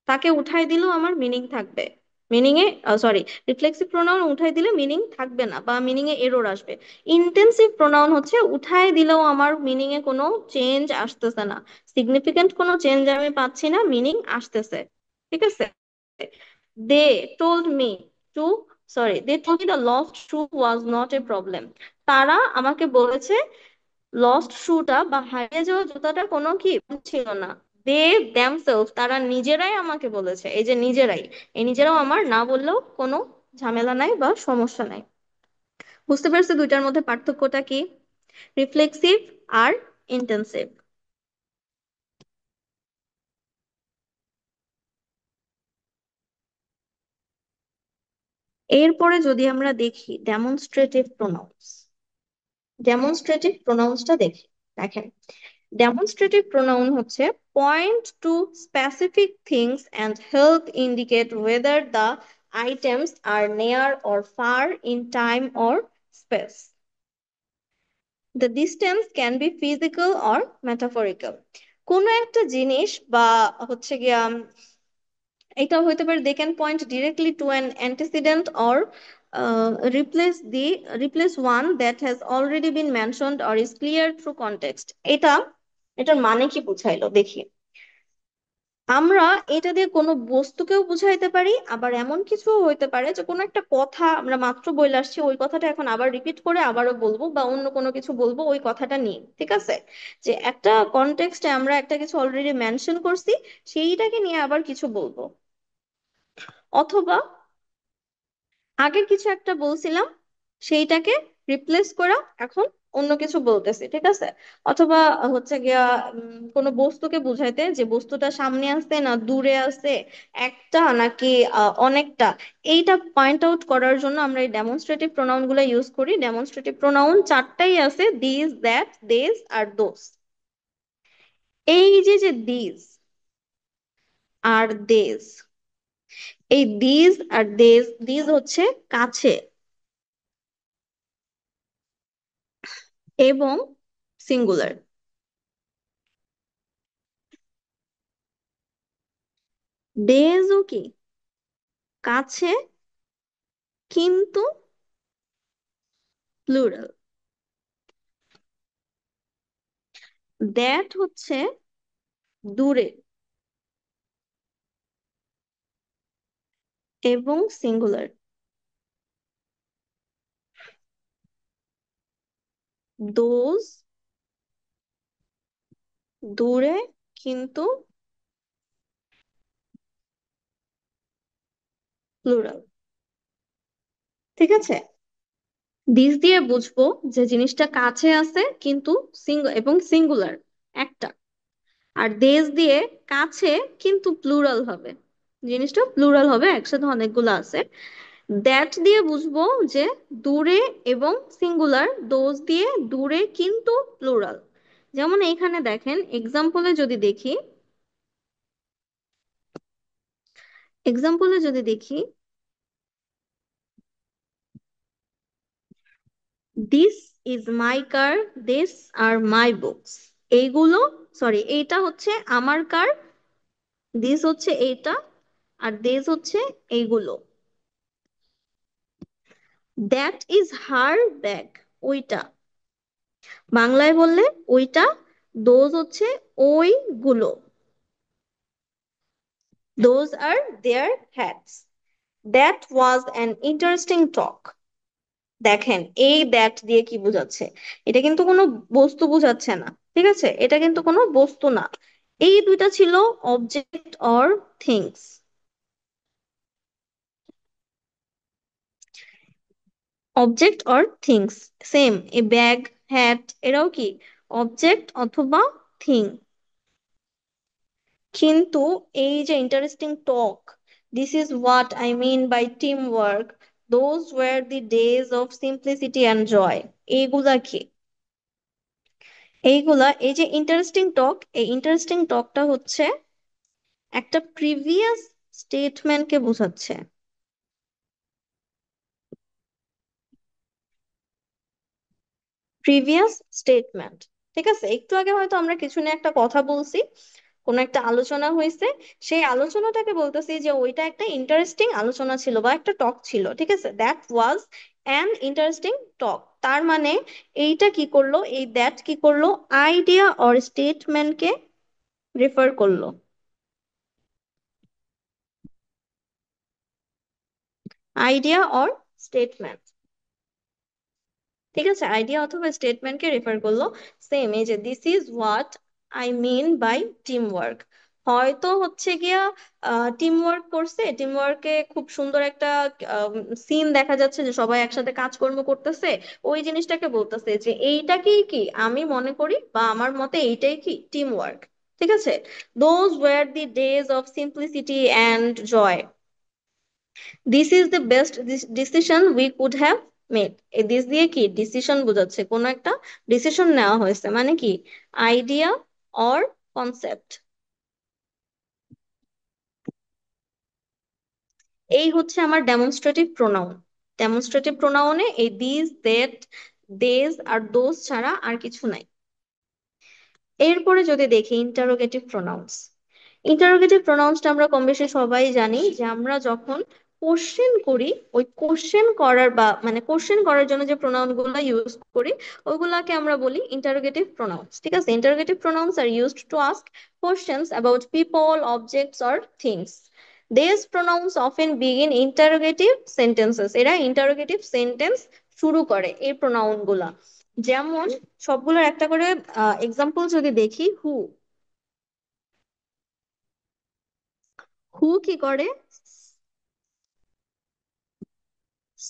তাকে উঠাই দিলেও আমার মিনিং থাকবে, মিনিং এ সরি, রিফ্লেক্সিভ প্রোনাউন উঠাই দিলে মিনিং থাকবে না বা মিনিং এ এরর আসবে। ইন্টেন্সিভ প্রোনাউন হচ্ছে উঠাই দিলেও আমার মিনিং এ কোনো চেঞ্জ আসতেছে না, সিগনিফিকেন্ট কোনো চেঞ্জ আমি পাচ্ছি না, মিনিং আসতেছে। ঠিক আছে। They told me to, sorry, they told me the lost shoe was not a problem, তারা আমাকে বলেছে লস্ট শুটা বা হারিয়ে যাওয়া জুতাটা কোনো কি ছিল না। দে দ্যামসেলফ, তারা নিজেরাই আমাকে বলেছে, এই যে নিজেরাই, এই নিজেরাও আমার না বললেও কোনো ঝামেলা নাই বা সমস্যা নাই। বুঝতে পারছো দুইটার মধ্যে পার্থক্যটা কি, রিফ্লেক্সিভ আর ইন্টেন্সিভ। এরপরে যদি আমরা দেখি ডেমনস্ট্রেটিভ প্রোনাউন্স, ডেমনস্ট্রেটিভ প্রোনাউন্সটা দেখি। দেখেন, ডেমনস্ট্রেটিভ প্রোনাউন হচ্ছে point to specific things and help indicate whether the items are near or far in time or space. The distance can be physical or metaphorical. কোনো একটা জিনিস বা হচ্ছে গিয়া এটা হইতে পারে they can point directly to an antecedent or replace one that has already been mentioned or is clear through context. এটা, এটার মানে কি বুঝাইলো দেখি। আমরা এটা দিয়ে কোনো বস্তুকেও বুঝাইতে পারি, আবার এমন কিছু হইতে পারে যে কোনো একটা কথা আমরা মাত্র বলে আসছি, ওই কথাটা এখন আবার রিপিট করে আবারও বলবো বা অন্য কোনো কিছু বলবো ওই কথাটা নিয়ে। ঠিক আছে, যে একটা কনটেক্সটে আমরা একটা কিছু অলরেডি মেনশন করছি, সেইটাকে নিয়ে আবার কিছু বলবো। অথবা আগের কিছু একটা বলছিলাম, সেইটাকে রিপ্লেস করা এখন অন্য কিছু বলতেছি। ঠিক আছে। অথবা হচ্ছে গিয়া কোনো বস্তুকে বুঝাইতে যে বস্তুটা সামনে আছে না দূরে আছে, একটা নাকি অনেকটা, এইটা পয়েন্ট আউট করার জন্য আমরা এই ডেমনস্ট্রেটিভ প্রোনাউন গুলো ইউজ করি। ডেমনস্ট্রেটিভ প্রোনাউন চারটাই আছে, দিস, দ্যাট, দেস আর দোস। এই যে যে দিস আর দেস, এই দিস আর দেস, দিস হচ্ছে কাছে এবং সিঙ্গুলার, ডেজও কি কাছে কিন্তু প্লুরাল, দ্যাট হচ্ছে দূরে এবং সিঙ্গুলার, দোজ দূরে কিন্তু প্লুরাল। ঠিক আছে, দিস দিয়ে বুঝবো যে জিনিসটা কাছে আছে কিন্তু এবং সিঙ্গুলার একটা। আর দেশ দিয়ে কাছে কিন্তু প্লুরাল হবে, জিনিসটা প্লুরাল হবে, একসাথে অনেকগুলো আছে। দ্যাট দিয়ে বুঝবো যে দূরে এবং সিঙ্গুলার, দোজ দিয়ে দূরে কিন্তু প্লুরাল। যেমন এইখানে দেখেন এক্সাম্পলে যদি দেখি, এক্সাম্পলে যদি দেখি this is my car, this are my books, এইগুলো, সরি এইটা হচ্ছে আমার কার, দিস হচ্ছে এইটা, আর দিস হচ্ছে এইগুলো। দ্যাট ইজ হার ব্যাগ, ওইটা, বাংলায় বললে ওইটা, দোজ হচ্ছে ওইগুলো, those are their hats. That was an interesting talk. দেখেন এই দ্যাট দিয়ে কি বোঝাচ্ছে, এটা কিন্তু কোনো বস্তু বোঝাচ্ছে না, ঠিক আছে, এটা কিন্তু কোনো বস্তু না। এই দুইটা ছিল object or things. Object or things same, a bag, hat, এরাও কি অবজেক্ট অথবা থিং। কিন্তু এই যে interesting talk, this is what I mean by team work, those were the days of simplicity and joy, এইগুলা কি? এইগুলা, এই যে ইন্টারেস্টিং টক, এই ইন্টারেস্টিং টকটা হচ্ছে একটা প্রিভিয়াস স্টেটমেন্টকে বোঝাচ্ছে। প্রিভিয়াস স্টেটমেন্ট, ঠিক আছে, একটু আগে হয়তো আমরা কিছু নিয়ে একটা কথা বলছি, কোনো একটা আলোচনা হয়েছে, সেই আলোচনাটাকে বলতেছি যে ওইটা একটা ইন্টারেস্টিং আলোচনা ছিল বা একটা টক ছিল, ঠিক আছে, দ্যাট ওয়াজ অ্যান ইন্টারেস্টিং টক। তার মানে এইটা কি করলো, এই দ্যাট কি করলো, আইডিয়া অর স্টেটমেন্টকে রেফার করলো। আইডিয়া অর স্টেটমেন্ট, ঠিক আছে, আইডিয়া অথবা স্টেটমেন্টকে রেফার করলো। সেম এই যে this is what I mean by team work, হয়তো হচ্ছে গিয়া টিম ওয়ার্ক করছে, টিম ওয়ার্কে খুব সুন্দর একটা সিন দেখা যাচ্ছে যে সবাই একসাথে কাজকর্ম করতেছে, ওই জিনিসটাকে বলতেছে যে এইটাকেই কি আমি মনে করি বা আমার মতে এইটাই কি টিম ওয়ার্ক। ঠিক আছে, those were the days of simplicity and joy, this is the best decision we could have made. এই দিস দিয়ে কি ডিসিশন বোঝাচ্ছে, কোনো একটা ডিসিশন নেওয়া হয়েছে, মানে কি আইডিয়া অর কনসেপ্ট। এই হচ্ছে আমার ডেমনস্ট্রেটিভ প্রোনাউন। ডেমনস্ট্রেটিভ প্রোনাউনে এই দিস, দ্যাট, দেজ আর দোজ ছাড়া আর কিছু নাই। এরপরে যদি দেখি ইন্টারোগেটিভ প্রোনাউন্স। ইন্টারোগেটিভ প্রোনাউন্সটা আমরা কম বেশি সবাই জানি যে আমরা যখন কোশ্চেন করি, ওই কোশ্চেন করার বা মানে কোশ্চেন করার জন্য যে প্রোনাউন গুলো ইউজ করি ওইগুলাকে আমরা বলি ইন্টারোগেটিভ প্রোনাউন্স। ঠিক আছে, interrogative pronouns are used to ask questions about people, objects or things. These pronouns often begin interrogative sentences, এরা ইন্টারোগেটিভ সেন্টেন্স শুরু করে এই প্রোনাউন গুলা। যেমন সবগুলোর একটা করে এক্সাম্পল যদি দেখি, হু, হু কি করে,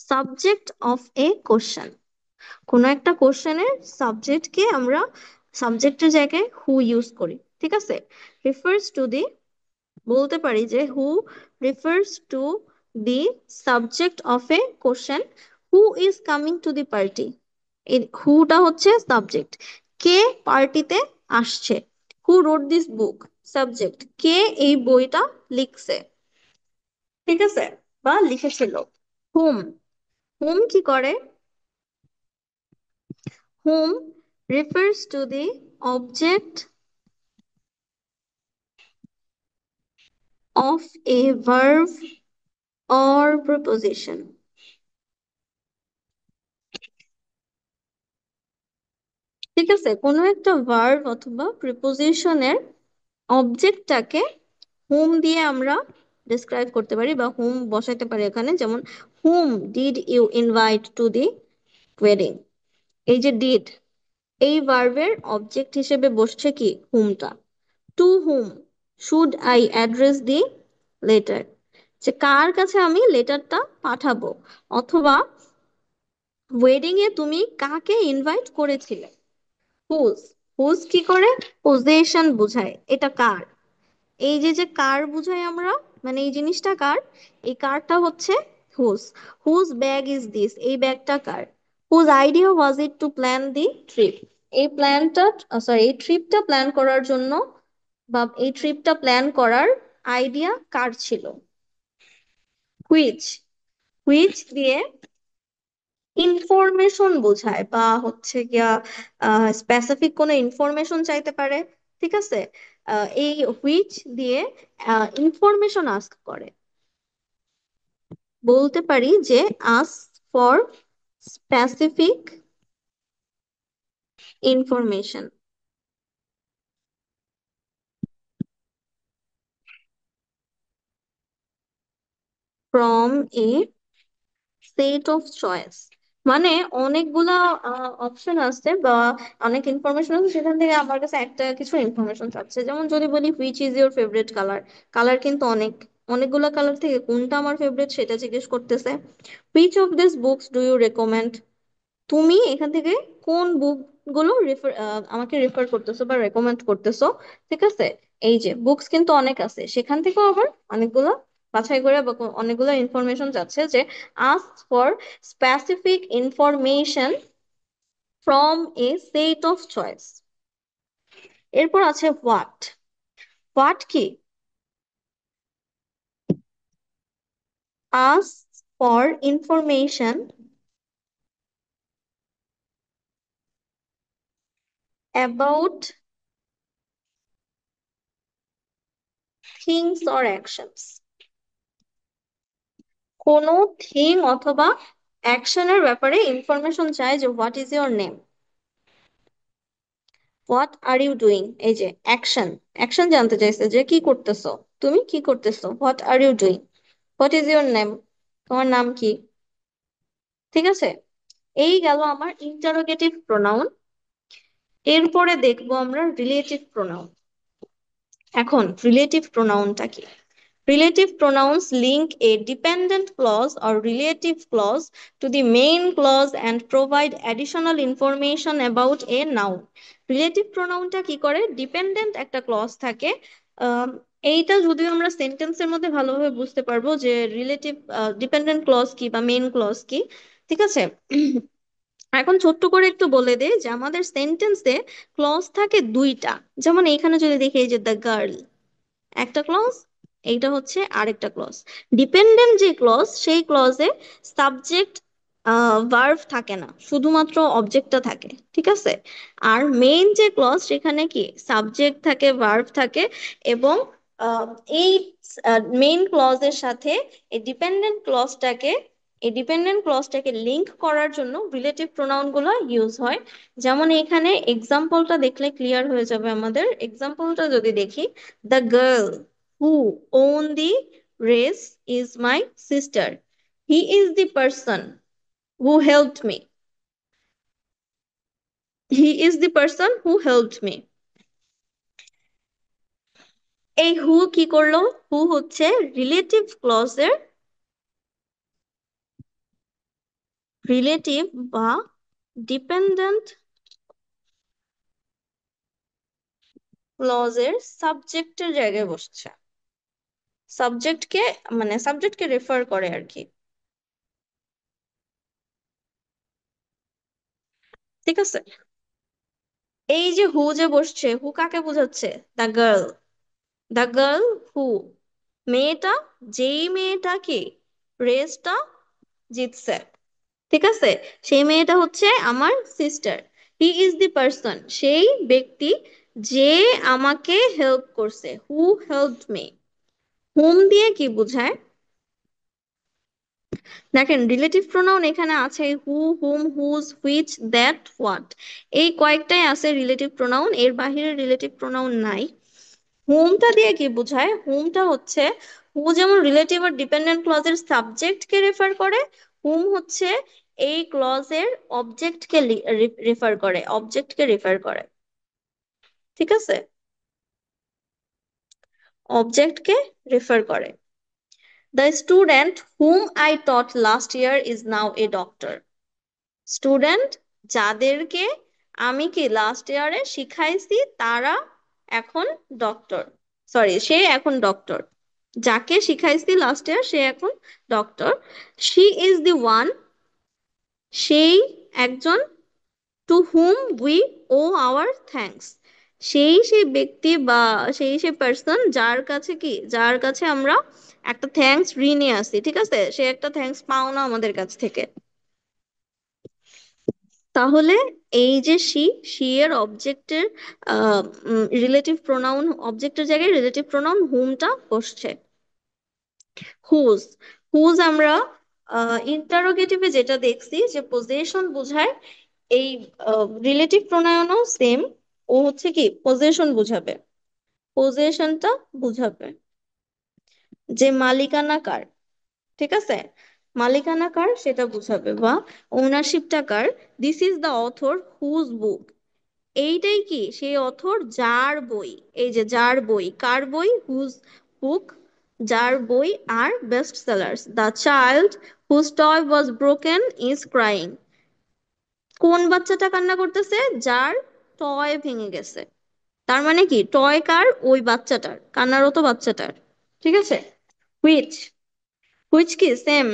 সাবজেক্ট অফ এ কোশ্চেন, কোন একটা কোশ্চেনের সাবজেক্টকে আমরা সাবজেক্টের জায়গায় হু ইউজ করি। ঠিক আছে, রিফার্স টু দি, বলতে পারি যে who refers to the subject of a question, who is coming to the party, এই হুটা হচ্ছে সাবজেক্ট, কে পার্টিতে আসছে। Who wrote this book, subject, কে এই বইটা লিখছে, ঠিক আছে, বা লিখেছিল। হুম, হুম কি করে, whom refers to the object of a verb or preposition. ঠিক আছে, কোনো একটা ভার্ব অথবা প্রিপোজিশনের অবজেক্টটাকে হুম দিয়ে আমরা ডিসক্রাইব করতে পারি বা হুম বসাইতে পারি এখানে, যেমন whom did you invite to the wedding, এই যে ডিড, এই ভার্বের অবজেক্ট হিসেবে বসছে কি হুমটা। To whom should I address the letter, যে কার কাছে আমি লেটারটা পাঠাবো, অথবা ওয়েডিং এ তুমি কাকে ইনভাইট করেছিলে। হুজ, হুজ কি করে, পজেশন বোঝায়, এটা কার। এই যে যে কার বুঝাই আমরা, মানে এই জিনিসটা কার, এই কারটা হচ্ছে whose. Whose bag is this, এই ব্যাগটা কার। Whose idea was it to plan the trip, এই প্ল্যানটা, সরি এই ট্রিপটা প্ল্যান করার জন্য, বা এই ট্রিপটা প্ল্যান করার আইডিয়া কার ছিল। হুইচ, হুইচ দিয়ে ইনফরমেশন বোঝায়, বা হচ্ছে গিয়া স্পেসিফিক কোনো ইনফরমেশন চাইতে পারে। ঠিক আছে, এই হুইচ দিয়ে ইনফরমেশন আস্ক করে। বলতে পারি যে ask for specific information from a set of choice. মানে অনেকগুলা অপশন আছে বা অনেক ইনফরমেশন আছে, সেখান থেকে আমার কাছে একটা কিছু ইনফরমেশন চাচ্ছে। যেমন যদি বলি which is your favourite colour, colour কিন্তু অনেকগুলা কালার থেকে কোনটা আমার ফেভারিট সেটা জিজ্ঞেস করতেছে। Which of this books do you recommend, তুমি এখান থেকে কোন বুক গুলো আমাকে রেফার করতেছো বা রেকমেন্ড করতেছো। ঠিক আছে, এই যে বুকস কিন্তু অনেক আছে, সেখান থেকেও আবার অনেকগুলো বাছাই করে বা অনেকগুলো ইনফরমেশন যাচ্ছে, যে ask for specific information from a set of choice. এরপর আছে হোয়াট। হোয়াট কি, ask for information about things or actions, কোনো থিং অথবা অ্যাকশনের ব্যাপারে ইনফরমেশন চাই, যে what is your name, what are you doing, এই যে অ্যাকশন, অ্যাকশন জানতে চাইছে যে কি করতেছো, তুমি কি করতেছো, what are you doing, what is your name, তোমার নাম কি। ঠিক আছে, এই গেল আমার ইন্টারোগেটিভ প্রোনাউন। এরপরে দেখবো আমরা রিলেটিভ প্রোনাউন। এখন রিলেটিভ প্রোনাউনটা কি। Relative pronouns link a dependent clause or relative clause to the main clause and provide additional information about a noun. Relative pronounটা কি করে, ডিপেন্ডেন্ট একটা ক্লজ থাকে। আম, এইটা যদিও আমরা সেন্টেন্সের মধ্যে ভালোভাবে বুঝতে পারবো যে রিলেটিভ ডিপেন্ডেন্ট ক্লজ কি বা মেইন ক্লজ কি। ঠিক আছে, এখন ছোট্ট করে একটু বলে দেই যে আমাদের সেন্টেন্সে ক্লজ থাকে দুইটা। যেমন এইখানে যদি দেখি, এই যে দ্য গার্ল একটা ক্লজ, এইটা হচ্ছে আরেকটা ক্লজ। ডিপেন্ডেন্ট যে ক্লজ, সেই ক্লজে সাবজেক্ট ভার্ব থাকে না, শুধুমাত্র অবজেক্টটা থাকে। ঠিক আছে, আর মেইন যে ক্লজ, সেখানে কি সাবজেক্ট থাকে, ভার্ব থাকে, এবং আহ, এই মেইন ক্লজের সাথে এই ডিপেন্ডেন্ট ক্লজটাকে এই ডিপেন্ডেন্ট ক্লজটাকে লিংক করার জন্য রিলেটিভ প্রোনাউন গুলো ইউজ হয়। যেমন এখানে এক্সাম্পলটা দেখলে ক্লিয়ার হয়ে যাবে আমাদের। এক্সাম্পলটা যদি দেখি, the girl who won the race is my sister. He is the person who helped me. He is the person who helped me. এই হু কি করলো, হু হচ্ছে রিলেটিভ ক্লজের, রিলেটিভ বা ডিপেন্ডেন্ট ক্লজের সাবজেক্টের জায়গায় বসছে। সাবজেক্টকে, মানে সাবজেক্টকে রেফার করে আর কি। ঠিক আছে, এই যে হু যে বসছে, হু কাকে বোঝাচ্ছে, the girl. The girl who, মেয়েটা, যেই মেয়েটা কি রেসটা জিতছে। ঠিক আছে, সেই মেয়েটা হচ্ছে আমার sister. He is the person, সেই ব্যক্তি যে আমাকে হেল্প করছে, হু হেল্পড মি। হুম দিয়ে কি বোঝায়, দেখেন রিলেটিভ প্রোনাউন এখানে আছে হু, হুম, হুজ, হুইচ, দ্যাট, হোয়াট, এই কয়েকটাই আছে রিলেটিভ প্রোনাউন, এর বাহিরে রিলেটিভ প্রোনাউন নাই। হুমটা দিয়ে কি বোঝায়, হুমটা হচ্ছে, হু যেমন রিলেটিভ আর ডিপেন্ডেন্ট ক্লজের সাবজেক্টকে রেফার করে, হুম হচ্ছে এই ক্লজের অবজেক্টকে রেফার করে, অবজেক্টকে রেফার করে। ঠিক আছে, অবজেক্টকে রেফার করে। The student whom I taught last year is now a doctor. Student যাদেরকে আমি কি লাস্ট ইয়ারে শিখাইছি তারা এখন ডক্টর। সরি, সে এখন ডক্টর। যাকে শিখাইছি লাস্ট ইয়ার সে এখন doctor. She is the one, সেই একজন, to whom we owe our thanks. সেই ব্যক্তি বা সেই পার্সন যার কাছে কি, যার কাছে আমরা একটা থ্যাঙ্কস ঋণে আছি, ঠিক আছে, সে একটা থ্যাঙ্কস পাও না আমাদের কাছ থেকে। তাহলে এই যে সি এর অবজেক্টের রিলেটিভ প্রোনাউন, অবজেক্টের জায়গায় রিলেটিভ প্রোনাউন হুমটা বসছে। হুজ, হুজ আমরা ইন্টারোগেটিভে যেটা দেখছি যে পজেশন বোঝায়, এই রিলেটিভ প্রোনাউনও সেম, ও হচ্ছে কি পজেশন বুঝাবে, পজেশনটা বুঝাবে যে মালিকানা কার, ঠিক আছে, মালিকানা কার সেটা বুঝাবে, বা ওনারশিপটা কার। This is the author whose book, এইটাই কি সেই অথর যার বই। এই যে যার বই, কার বই, হুজ বুক, যার বই are best sellers. The child whose toy was broken is crying, কোন বাচ্চাটা কান্না করতেছে, যার টয় ভেঙে গেছে। তার মানে কি টয় কার, ওই বাচ্চাটার, কান্নারত বাচ্চাটার, ঠিক আছে। হুইচ, হুইচ কি সেম,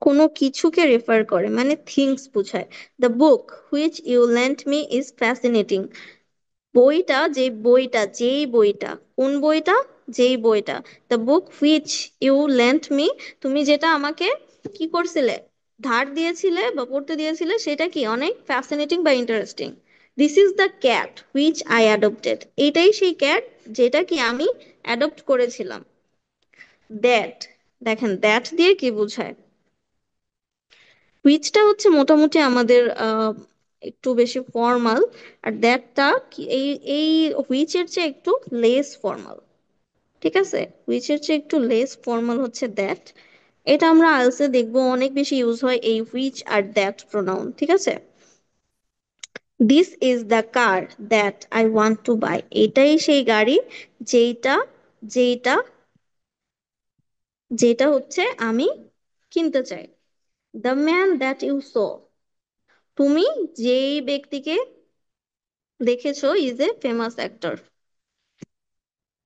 কোনো কিছুকে রেফার করে মানে থিংস বোঝায়। The book which you lent me is fascinating, বইটা, যে বইটা, যেই বইটা, কোন বইটা, যেই বইটা। The book which you lent me, তুমি যেটা আমাকে কি করছিলে, ধার দিয়েছিলে বা পড়তে দিয়েছিলে, সেটা কি অনেক ফ্যাসিনেটিং বা interesting. This is the cat which I adopted, এটাই সেই ক্যাট যেটা কি আমি অ্যাডপ্ট করেছিলাম। দ্যাট, দেখেন দ্যাট দিয়ে কি বোঝায়, হুইচটা হচ্ছে মোটামুটি আমাদের একটু বেশি ফর্মাল, আর দ্যাটটা এই এই হুইচের চেয়ে একটু লেস ফর্মাল, ঠিক আছে, হুইচের চেয়ে একটু লেস ফর্মাল হচ্ছে দ্যাট। এটা আমরা আইএলটিএস এ দেখবো অনেক বেশি ইউজ হয় এই হুইচ আর দ্যাট প্রোনাউন, ঠিক আছে। This is the car that I want to buy, এটাই সেই গাড়ি যেইটা, যেইটা যেটা হচ্ছে আমি কিনতে চাই। The man that you saw, তুমি যেই ব্যক্তিকে দেখেছো ইজ এ ফেমাস অ্যাক্টর,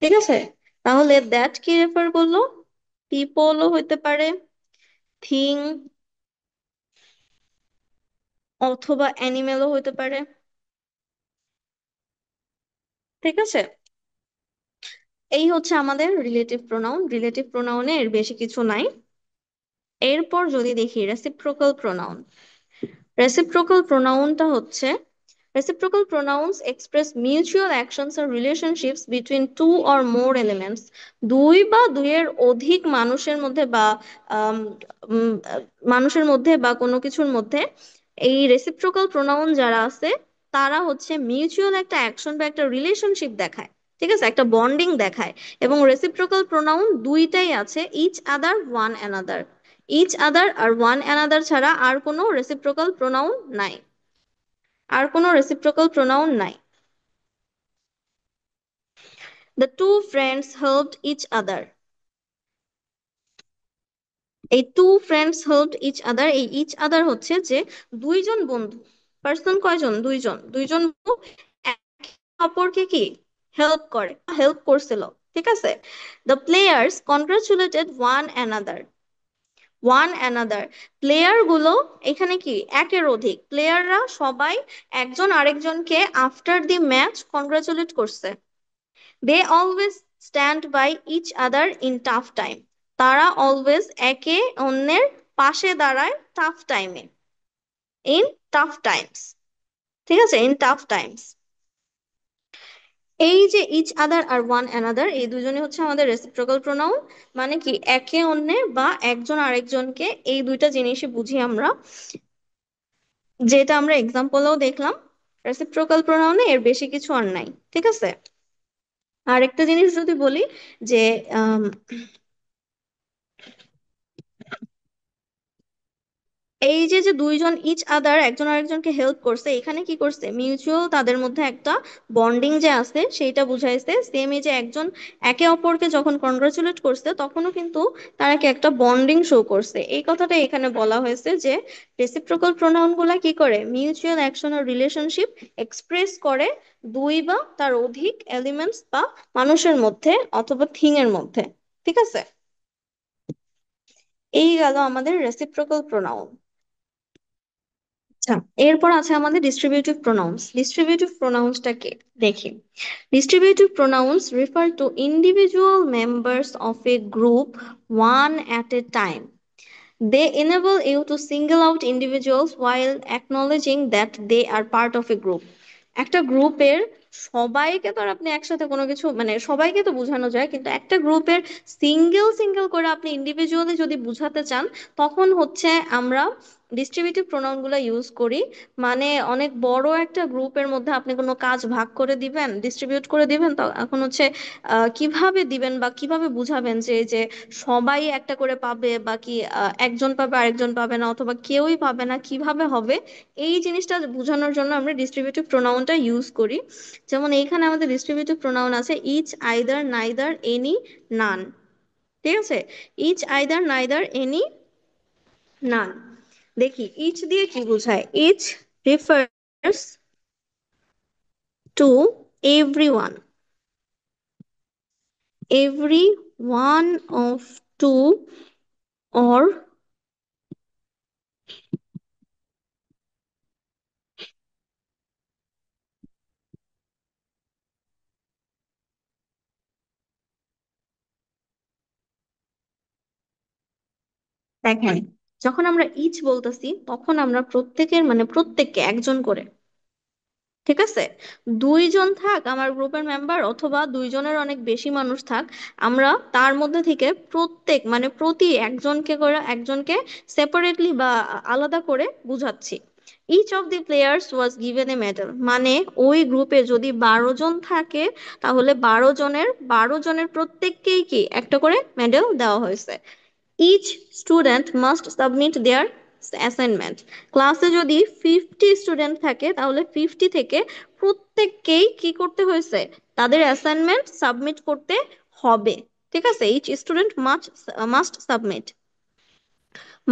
ঠিক আছে। তাহলে দ্যাট কি রেফার করলো, পিপলও হইতে পারে, থিং অথবা অ্যানিমেলও হইতে পারে, ঠিক আছে। এই হচ্ছে আমাদের রিলেটিভ প্রোনাউন। রিলেটিভ প্রোনাউনে এর বেশি কিছু নাই। এরপর যদি দেখি রেসিপ্রোকাল প্রোনাউন। রেসিপ্রোকাল প্রোনাউনটা হচ্ছে, reciprocal pronouns express mutual actions or relationships between two or more elements, দুই বা দুইয়ের অধিক মানুষের মধ্যে বা আম, উম, মানুষের মধ্যে বা কোনো কিছুর মধ্যে এই রেসিপ্রোকাল প্রোনাউন যারা আছে তারা হচ্ছে মিউচুয়াল একটা অ্যাকশন বা একটা রিলেশনশিপ দেখায়, ঠিক আছে, একটা বন্ডিং দেখায়। এবং রেসিপ্রোকাল প্রোনাউন দুইটাই আছে, each other one another, each other আর ওয়ান অ্যানাদার ছাড়া আর কোনো রেসিপ্রোকাল প্রোনাউন নাই, আর কোনো রেসিপ্রোকাল প্রোনাউন নাই। The two friends helped each other. এই two friends helped each other, এই ইচ আদার হচ্ছে যে দুইজন বন্ধু, পার্সন কয়জন, দুইজন, দুইজন বন্ধু একে অপরকে কি হেল্প করে, হেল্প করছিল, ঠিক আছে। The players কনগ্রাচুলেটেড one another, one another, player গুলো এখানে কি একের অধিক, প্লেয়াররা সবাই একজন আরেকজনকে আফটার দি ম্যাচ কনগ্রাচুলেট করছে। They always stand by each other in tough time, তারা অলওয়েজ একে অন্যের পাশে দাঁড়ায় টাফ টাইমে, ইন টাফ টাইমস, ঠিক আছে, ইন টাফ টাইমস। এই যে ইচ আদার আর ওয়ান অ্যানাদার, এই দুজনই হচ্ছে আমাদের রেসিপ্রোকাল প্রোনাউন। মানে কি একে অন্যের বা একজন আরেকজনকে, এই দুইটা জিনিসই বুঝি আমরা, যেটা আমরা এক্সাম্পলেও দেখলাম। রেসিপ্রোকাল প্রোনাউনে এর বেশি কিছু আর নাই, ঠিক আছে। আর একটা জিনিস যদি বলি যে এই যে যে দুইজন ইচ আদার একজন আরেকজনকে হেল্প করছে, এখানে কি করছে, মিউচুয়াল তাদের মধ্যে একটা বন্ডিং যে আছে সেইটা বুঝাইছে। সেম এই যে একজন একে অপরকে যখন কংগ্রাচুলেট করছে তখনও কিন্তু তারা কি একটা বন্ডিং শো করছে, এই কথাটা এখানে বলা হয়েছে যে রেসিপ্রোকাল প্রোনাউন গুলা কি করে, মিউচুয়াল অ্যাকশন আর রিলেশনশিপ এক্সপ্রেস করে দুই বা তার অধিক এলিমেন্টস বা মানুষের মধ্যে অথবা থিং এর মধ্যে। ঠিক আছে, এই গেল আমাদের রেসিপ্রোকাল প্রোনাউন। আচ্ছা, এরপর আছে আমাদের ডিস্ট্রিবিউটিভ প্রোনাউন্স। ডিস্ট্রিবিউটিভ প্রোনাউন্সটা কি দেখি। Distributive pronounce refer to individual members of A group one at a time. They enable you to single out individuals while acknowledging that they are part of a group. একটা গ্রুপের সবাইকে তো আর আপনি একসাথে কোনো কিছু মানে সবাইকে তো বোঝানো যায়, কিন্তু একটা গ্রুপের সিঙ্গেল সিঙ্গেল করে আপনি ইন্ডিভিজুয়ালি যদি বুঝাতে চান তখন হচ্ছে আমরা ডিস্ট্রিবিউটিভ প্রোনাউন গুলা ইউজ করি। মানে অনেক বড় একটা গ্রুপের মধ্যে আপনি কোনো কাজ ভাগ করে দিবেন, ডিস্ট্রিবিউট করে দিবেন, তো এখন হচ্ছে কিভাবে দিবেন বা কিভাবে বুঝাবেন যে যে সবাই একটা করে পাবে বা কি একজন পাবে আরেকজন পাবে না অথবা কেউই পাবে না, কিভাবে হবে, এই জিনিসটা বোঝানোর জন্য আমরা ডিস্ট্রিবিউটিভ প্রোনাউনটা ইউজ করি। যেমন এইখানে আমাদের ডিস্ট্রিবিউটিভ প্রোনাউন আছে each, either, neither, any, none. ঠিক আছে, each, either, neither, any, none. দেখি ইচ দিয়ে কি বোঝায়। Each refers to everyone, every one of two or দেখেন, যখন আমরা ইচ বলতেছি তখন আমরা প্রত্যেকের মানে প্রত্যেককে একজন করে, ঠিক আছে, দুইজন থাক আমার গ্রুপের মেম্বার অথবা দুইজনের অনেক বেশি মানুষ থাক, আমরা তার মধ্যে থেকে প্রত্যেক মানে প্রতি একজনকে করে একজনকে সেপারেটলি বা আলাদা করে বুঝাচ্ছি। Each of the players was given a medal, মানে ওই গ্রুপে যদি 12 জন থাকে তাহলে 12 জনের প্রত্যেককেই কি একটা করে মেডেল দেওয়া হয়েছে। Each student must submit their assignment, ক্লাসে যদি 50 স্টুডেন্ট থাকে তাহলে 50 থেকে প্রত্যেককেই কি করতে হয়েছে, তাদের অ্যাসাইনমেন্ট সাবমিট করতে হবে। ঠিক আছে, ইচ স্টুডেন্ট মাস্ট সাবমিট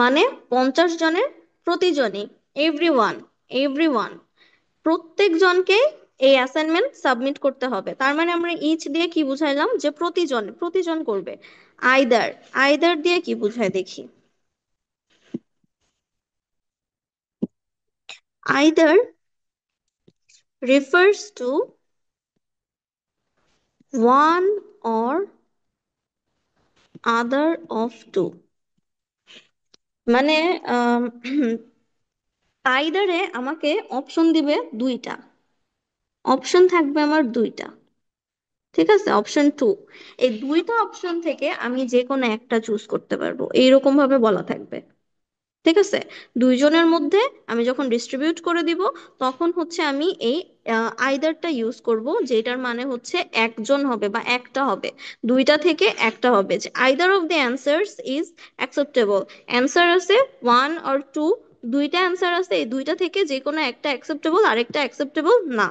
মানে 50 জনের প্রতিজনই, এভরিওয়ান, এভরিওয়ান, প্রত্যেকজনকে এই অ্যাসাইনমেন্ট সাবমিট করতে হবে। তার মানে আমরা ইচ দিয়ে কি বুঝাইলাম, যে প্রতিজন প্রতিজন করবে। আইদার, আইদার দিয়ে কি বুঝায় দেখি। Either refers to one or other of two, মানে আইদারে আমাকে অপশন দিবে দুইটা, অপশন থাকবে আমার দুইটা। ঠিক আছে, অপশন টু, এই দুইটা অপশন থেকে আমি যে কোনো একটা চুজ করতে পারবো, এইরকম ভাবে বলা থাকবে। ঠিক আছে, দুইজনের মধ্যে আমি যখন ডিস্ট্রিবিউট করে দিব তখন হচ্ছে আমি এই আইদারটা ইউজ করব, যেটার মানে হচ্ছে একজন হবে বা একটা হবে, দুইটা থেকে একটা হবে, যে either of the answers is acceptable. Answer আছে ওয়ান অর টু, দুইটা অ্যান্সার আছে, এই দুইটা থেকে যে কোনো একটা অ্যাকসেপ্টেবল আরেকটা অ্যাকসেপ্টেবল না।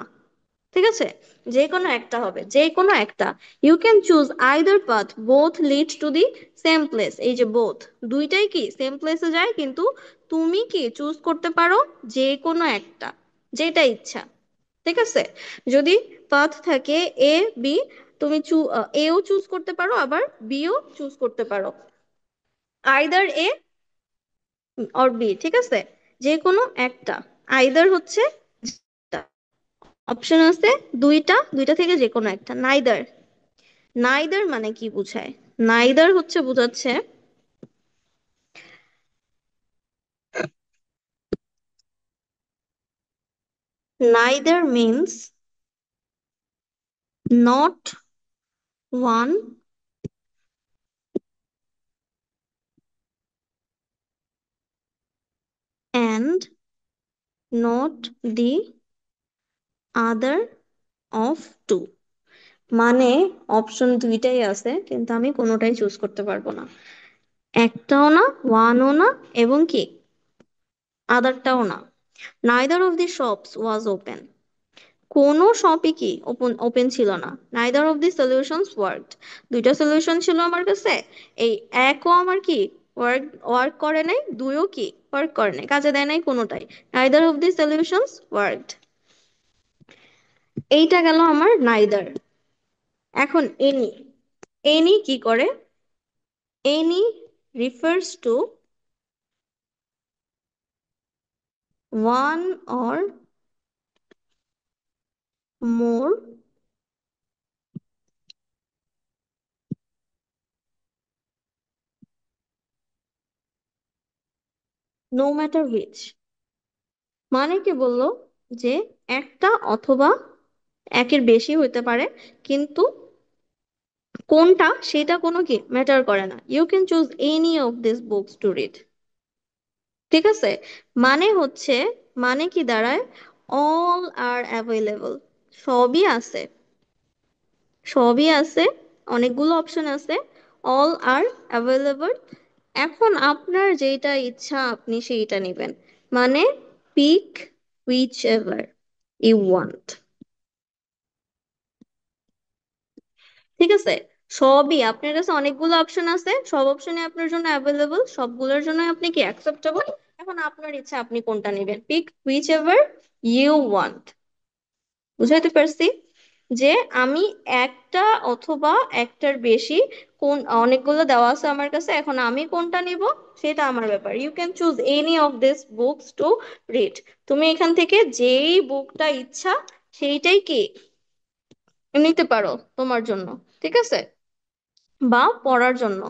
ঠিক আছে, যে কোনো একটা হবে, যে কোনো একটা। You can choose either path both lead to the same place, এই যে বোথ, দুইটাই কি সেম প্লেসে যায়, কিন্তু তুমি কি চুজ করতে পারো যে কোনো একটা, যেটা ইচ্ছা। ঠিক আছে, যদি পাথ থাকে এ বি, তুমি এও চুজ করতে পারো আবার বিও চুজ করতে পারো, আইদার এ অর বি। ঠিক আছে, যে কোনো একটা, আইদার হচ্ছে অপশন আছে দুইটা, দুইটা থেকে যে কোনো একটা। নাইদার, নাইদার মানে কি বোঝায়, নাইদার হচ্ছে বোঝাচ্ছে, neither means not one and not the other of two, মানে অপশন দুইটাই আছে কিন্তু আমি কোনোটাই চুজ করতে পারবো না, একটাও না, ওয়ানও না, এবং কি আদারটাও না। Neither of the shops was open, কোনো শপই কি ওপেন ওপেন ছিল না। Neither of the solutions worked, দুইটা সলিউশন ছিল আমার কাছে, এই একও আমার কি ওয়ার্ক ওয়ার্ক করে নাই, দুইও কি ওয়ার্ক করে নাই, কাজে দেয় নাই কোনোটাই। Neither of the solutions worked, এইটা গেল আমার নাইদার। এখন এনি, এনি কি করে? Any refers to one or more no matter which, মানে কি বললো যে একটা অথবা একের বেশি হইতে পারে, কিন্তু কোনটা সেটা কোনো কি ম্যাটার করে না, you can choose any of this books to read. ঠিক আছে, মানে হচ্ছে, মানে কি দাঁড়ায়, অল আর অ্যাভেলেবল, সবই আছে, সবই আছে, অনেকগুলো অপশন আছে, অল আর অ্যাভেলেবল। এখন আপনার যেটা ইচ্ছা আপনি সেইটা নেবেন, মানে pick whichever you want. ঠিক আছে, সবই আপনার কাছে, অনেকগুলো অপশন আছে, সব অপশনই আপনার জন্য অ্যাভেলেবল, সবগুলোর জন্য আপনি কি অ্যাকসেপ্টেবল। এখন আপনার ইচ্ছা আপনি কোনটা নেবেন, pick whichever you want. বুঝাইতে পারছি যে আমি একটা অথবা একটার বেশি, কোন অনেকগুলো দেওয়া আছে আমার কাছে, এখন আমি কোনটা নিব সেটা আমার ব্যাপার। You can choose any of this books to read, তুমি এখান থেকে যেই বুকটা ইচ্ছা সেইটাই কি নিতে পারো তোমার জন্য। ঠিক আছে, বা পড়ার জন্য।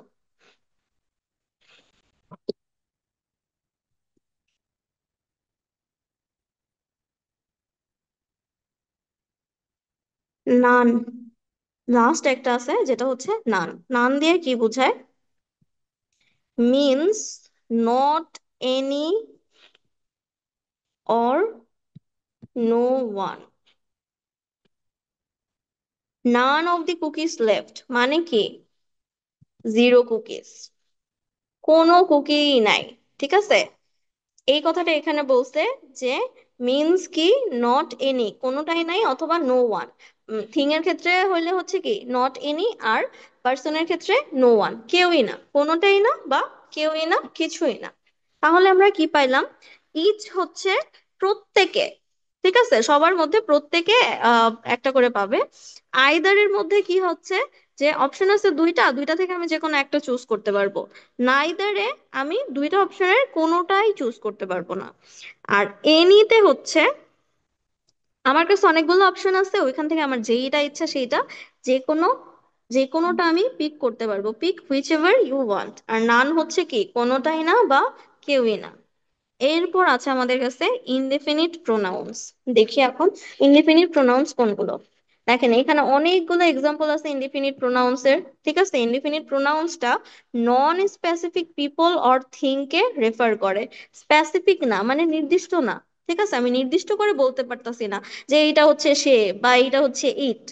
নান, লাস্ট একটা আছে যেটা হচ্ছে নান। নান দিয়ে কি বোঝায়? Means not any or no one, none of the cookies left, মানে কি জিরো কুকিজ, কোনো কুকি নাই। ঠিক আছে, এই কথাটা এখানে বলছে যে মিনস কি নট এনি, কোনোটাই নাই, অথবা নো ওয়ান। থিং এর ক্ষেত্রে হইলে হচ্ছে কি নট এনি, আর পার্সনের ক্ষেত্রে নো ওয়ান, কেউই না, কোনোটাই না, বা কেউই না, কিছুই না। তাহলে আমরা কি পাইলাম? ইচ হচ্ছে প্রত্যেকে, ঠিক আছে, সবার মধ্যে প্রত্যেকে একটা করে পাবে। আইদারের মধ্যে কি হচ্ছে, যে অপশন আছে দুইটা, দুইটা থেকে আমি যে কোনো একটা চুজ করতে পারবো। নাইদারে আমি দুইটা অপশনের কোনোটাই চুজ করতে পারবো না। আর এনিতে হচ্ছে আমার কাছে অনেকগুলো অপশন আছে, ওইখান থেকে আমার যেইটা ইচ্ছা সেইটা, যে কোনো, যে কোনোটা আমি পিক করতে পারবো, pick whichever you want. আর নান হচ্ছে কি কোনোটাই না বা কেউই না। এরপর আছে আমাদের কাছে ইনডেফিনিট প্রোনাউন্স। দেখি এখন ইনডেফিনিট প্রোনাউন্স কোনগুলো। দেখেন এখানে অনেকগুলো এক্সাম্পল আছে ইনডেফিনিট প্রোনাউন্স এর। ঠিক আছে, ইনডেফিনিট প্রোনাউন্সটা non specific people or thing কে রেফার করে, স্পেসিফিক না মানে নির্দিষ্ট না। ঠিক আছে, আমি নির্দিষ্ট করে বলতে পারতাছি না যে এটা হচ্ছে সে বা এটা হচ্ছে ইট,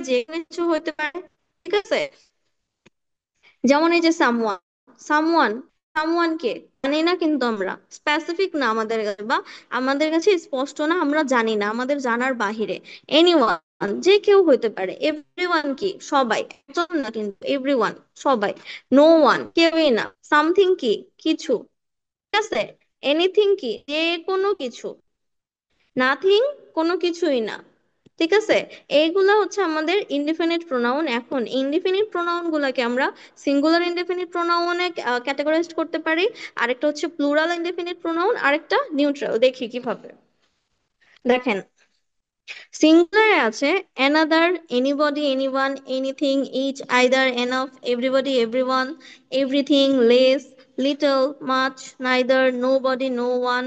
যে কিছু হতে পারে। ঠিক আছে, যেমন এই যে সামওয়ান, সামওয়ান, সামওয়ান কে জানি না, কিন্তু আমরা স্পেসিফিক না আমাদের কাছে, বা আমাদের কাছে স্পষ্ট না, আমরা জানি না, আমাদের জানার বাহিরে। এনিওয়ান, যে কেউ হইতে পারে। এভরিওয়ান কি সবাই, একজন না কিন্তু এভরিওয়ান সবাই। নো ওয়ান কেউই না। সামথিং কি কিছু। ঠিক আছে, এনিথিং কি যে কোনো কিছু। নাথিং কোনো কিছুই না। ঠিক আছে, এইগুলা হচ্ছে আমাদের ইনডিফিনিট প্রোনাউন। এখন ইনডিফিনিট প্রোনাউন গুলাকে আমরা সিঙ্গুলার ইনডিফিনিট প্রোনাউনে ক্যাটাগরাইজ করতে পারি, আরেকটা হচ্ছে প্লুরাল ইনডিফিনিট প্রোনাউন, আরেকটা নিউট্রাল। দেখি কিভাবে। দেখেন সিঙ্গুলারে আছে another, anybody, anyone, anything, each, either, enough, everybody, everyone, everything, less, little, much, neither, nobody, no one,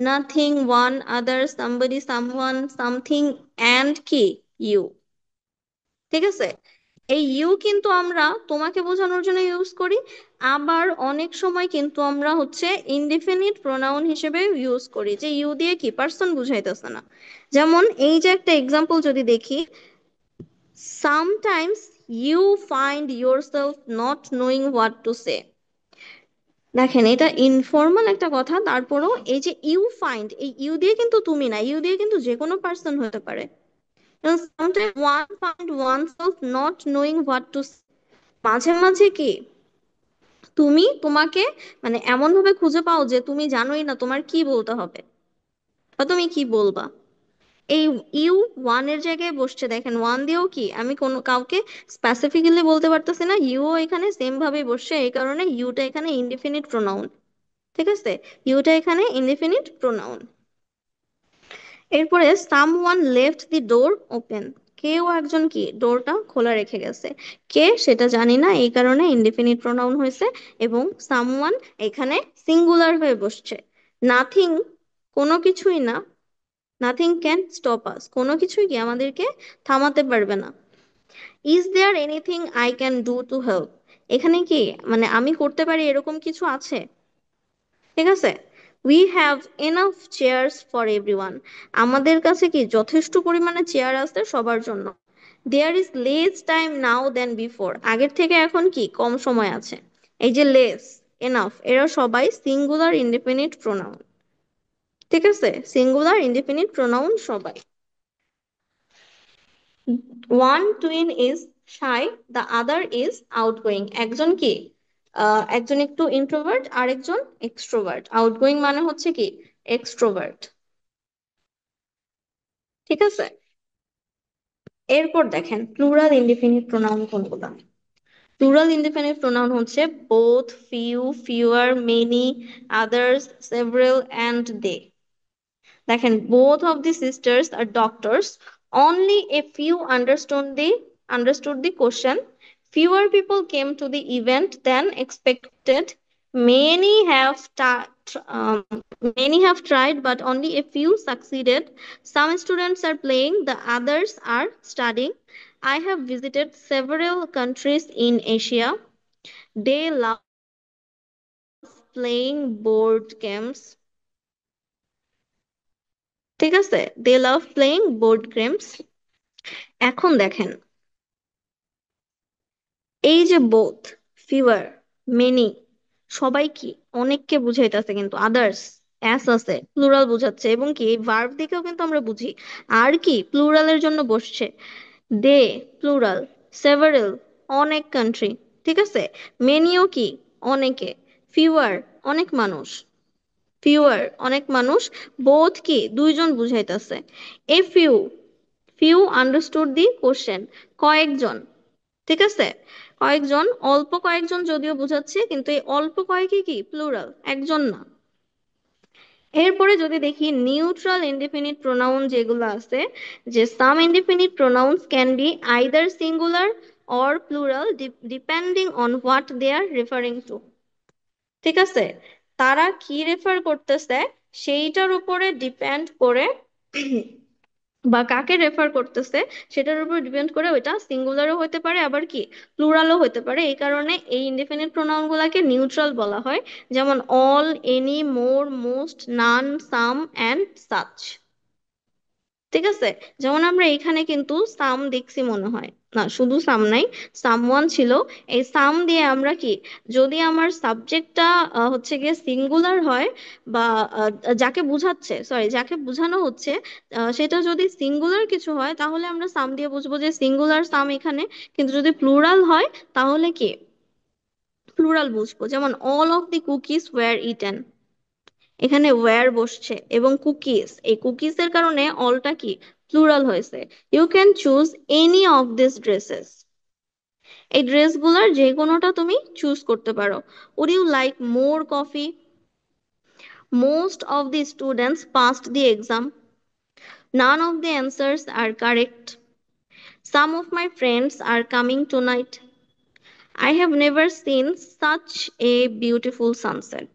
nothing, one, other, somebody, someone, something, and কি ইউ। ঠিক আছে, এই ইউ কিন্তু আমরা তোমাকে বোঝানোর জন্য ইউজ করি, আবার অনেক সময় কিন্তু আমরা হচ্ছে ইনডিফিনিট প্রোনাউন হিসেবে ইউজ করি, যে ইউ দিয়ে কি পার্সন বুঝাইতেছে না। যেমন এই যে একটা এক্সাম্পল যদি দেখি, sometimes you find yourself not knowing what to say. দেখেন, এটা ইনফর্মাল একটা কথা, তারপরেও এই যে ইউ ফাইন্ড, এই ইউ দিয়ে কিন্তু তুমি না, ইউ দিয়ে কিন্তু যে কোনো পার্সন হতে পারে। Sometime one find oneself not knowing what two. মাঝে মাঝে কি তুমি তোমাকে মানে এমন ভাবে খুঁজে পাও যে তুমি জানোই না তোমার কি বলতে হবে বা তুমি কি বলবা। এই ইউ ওয়ান এর জায়গায় বসছে, দেখেন ওয়ান দিয়েও কি আমি কোনো কাউকে স্পেসিফিক্যালি বলতে পারতেছি না, ইউও এখানে সেম ভাবেই বসছে, এই কারণে ইউটা এখানে ইনডিফিনিট প্রোনাউন। ঠিক আছে, ইউটা এখানে ইনডিফিনিট প্রোনাউন। এরপরে someone left the door open, কেউ একজন কি ডোরটা খোলা রেখে গেছে, কে সেটা জানি না, এই কারণে ইনডিফিনিট প্রোনাউন হয়েছে। এবং সামওয়ান এখানে সিঙ্গুলার হয়ে বসছে। নাথিং, কোনো কিছুই না, নাথিং ক্যান স্টপ আস, কোনো কিছুই কি আমাদেরকে থামাতে পারবে না। Is there anything I can do to help, এখানে কি মানে আমি করতে পারি এরকম কিছু আছে। ঠিক আছে, we have enough chairs for everyone, আমাদের কাছে কি যথেষ্ট পরিমাণে চেয়ার আছে সবার জন্য। There is less time now than before, আগের থেকে এখন কি কম সময় আছে। এই যে লেস, এনাফ, এরা সবাই সিঙ্গুলার ইন্ডিপেন্ডেন্ট প্রোনাউন। ঠিক আছে, সিঙ্গুলার ইন্ডিপেন্ডেন্ট প্রোনাউন সবাই। One twin is shy, the other is outgoing, একজন কি একজন একটু ইন্ট্রোভার্ট আর একজন এক্সট্রোভার্ট, আউটগোয়িং মানে হচ্ছে কি এক্সট্রোভার্ট। ঠিক আছে, এরপর দেখেন প্লুরাল ইনডিফিনিট প্রোনাউন কোনগুলো। প্লুরাল ইনডিফিনিট প্রোনাউন হচ্ছে both, few, fewer, many, others, several and they. দেখেন, both of the sisters are doctors. Only a few understood the question. Fewer people came to the event than expected. Many have many have tried, but only a few succeeded. Some students are playing, the others are studying. I have visited several countries in Asia. They love playing board games. ঠিক আছে, দে লাভ playing board games. এখন দেখেন, এই যে both, fewer, many, সবাই কি অনেককে বুঝাইতেছে, কিন্তু আদার্স অ্যাস আছে প্লুরাল বুঝাচ্ছে, এবং কি এই ভার্ব দিকেও কিন্তু আমরা বুঝি। আর কি প্লুরালের জন্য বসছে, দে প্লুরাল, সেভারেল অনেক কান্ট্রি। ঠিক আছে, মেনিও কি অনেকে, ফিওয়ার অনেক মানুষ, ফিউয়ার অনেক মানুষ, বোথ কি দুইজন বুঝাইতেছে। A few, few understood the question, কয়েকজন। ঠিক আছে, কয়েকজন, অল্প কয়েকজন যদিও বোঝাচ্ছে, কিন্তু এই অল্প কয়েকই কি প্লুরাল, একজন না। এরপরে যদি দেখি নিউট্রাল ইনডিফিনিট প্রোনাউন যেগুলো আছে, যে some indefinite pronouns can be either singular or plural depending on what they are referring to. ঠিক আছে, তারা কি রেফার করতেছে সেইটার উপরে ডিপেন্ড করে বা কাকে রেফার করতেছে সেটার উপর ডিপেন্ড করে ওইটা সিঙ্গুলারও হতে পারে, আবার কি প্লুরালও হতে পারে। এই কারণে এই ইনডিফিনিট প্রোনাউন গুলাকে নিউট্রাল বলা হয়, যেমন all, any, more, most, none, some and such. ঠিক আছে, যেমন আমরা এখানে কিন্তু সাম দেখছি মনে হয়, না শুধু সাম নাই, সাম ওয়ান ছিল। এই সাম দিয়ে আমরা কি, যদি আমার সাবজেক্টটা হচ্ছে গিয়ে সিঙ্গুলার হয়, বা যাকে বুঝাচ্ছে, সরি যাকে বোঝানো হচ্ছে সেটা যদি সিঙ্গুলার কিছু হয়, তাহলে আমরা সাম দিয়ে বুঝবো যে সিঙ্গুলার সাম এখানে। কিন্তু যদি প্লুরাল হয় তাহলে কি প্লুরাল বুঝবো, যেমন all of the cookies were eaten, এখানে ওয়্যার বসছে এবং কুকিজ, এই কুকিজ এর কারণে অলটা কি প্লুরাল হয়েছে। You can choose any of this dresses, এই ড্রেসগুলোর যে কোনোটা তুমি চুজ করতে পারো। Would you like more coffee, most of the students passed the exam, none of the answers are correct, some of my friends are coming tonight, I have never seen such a beautiful sunset.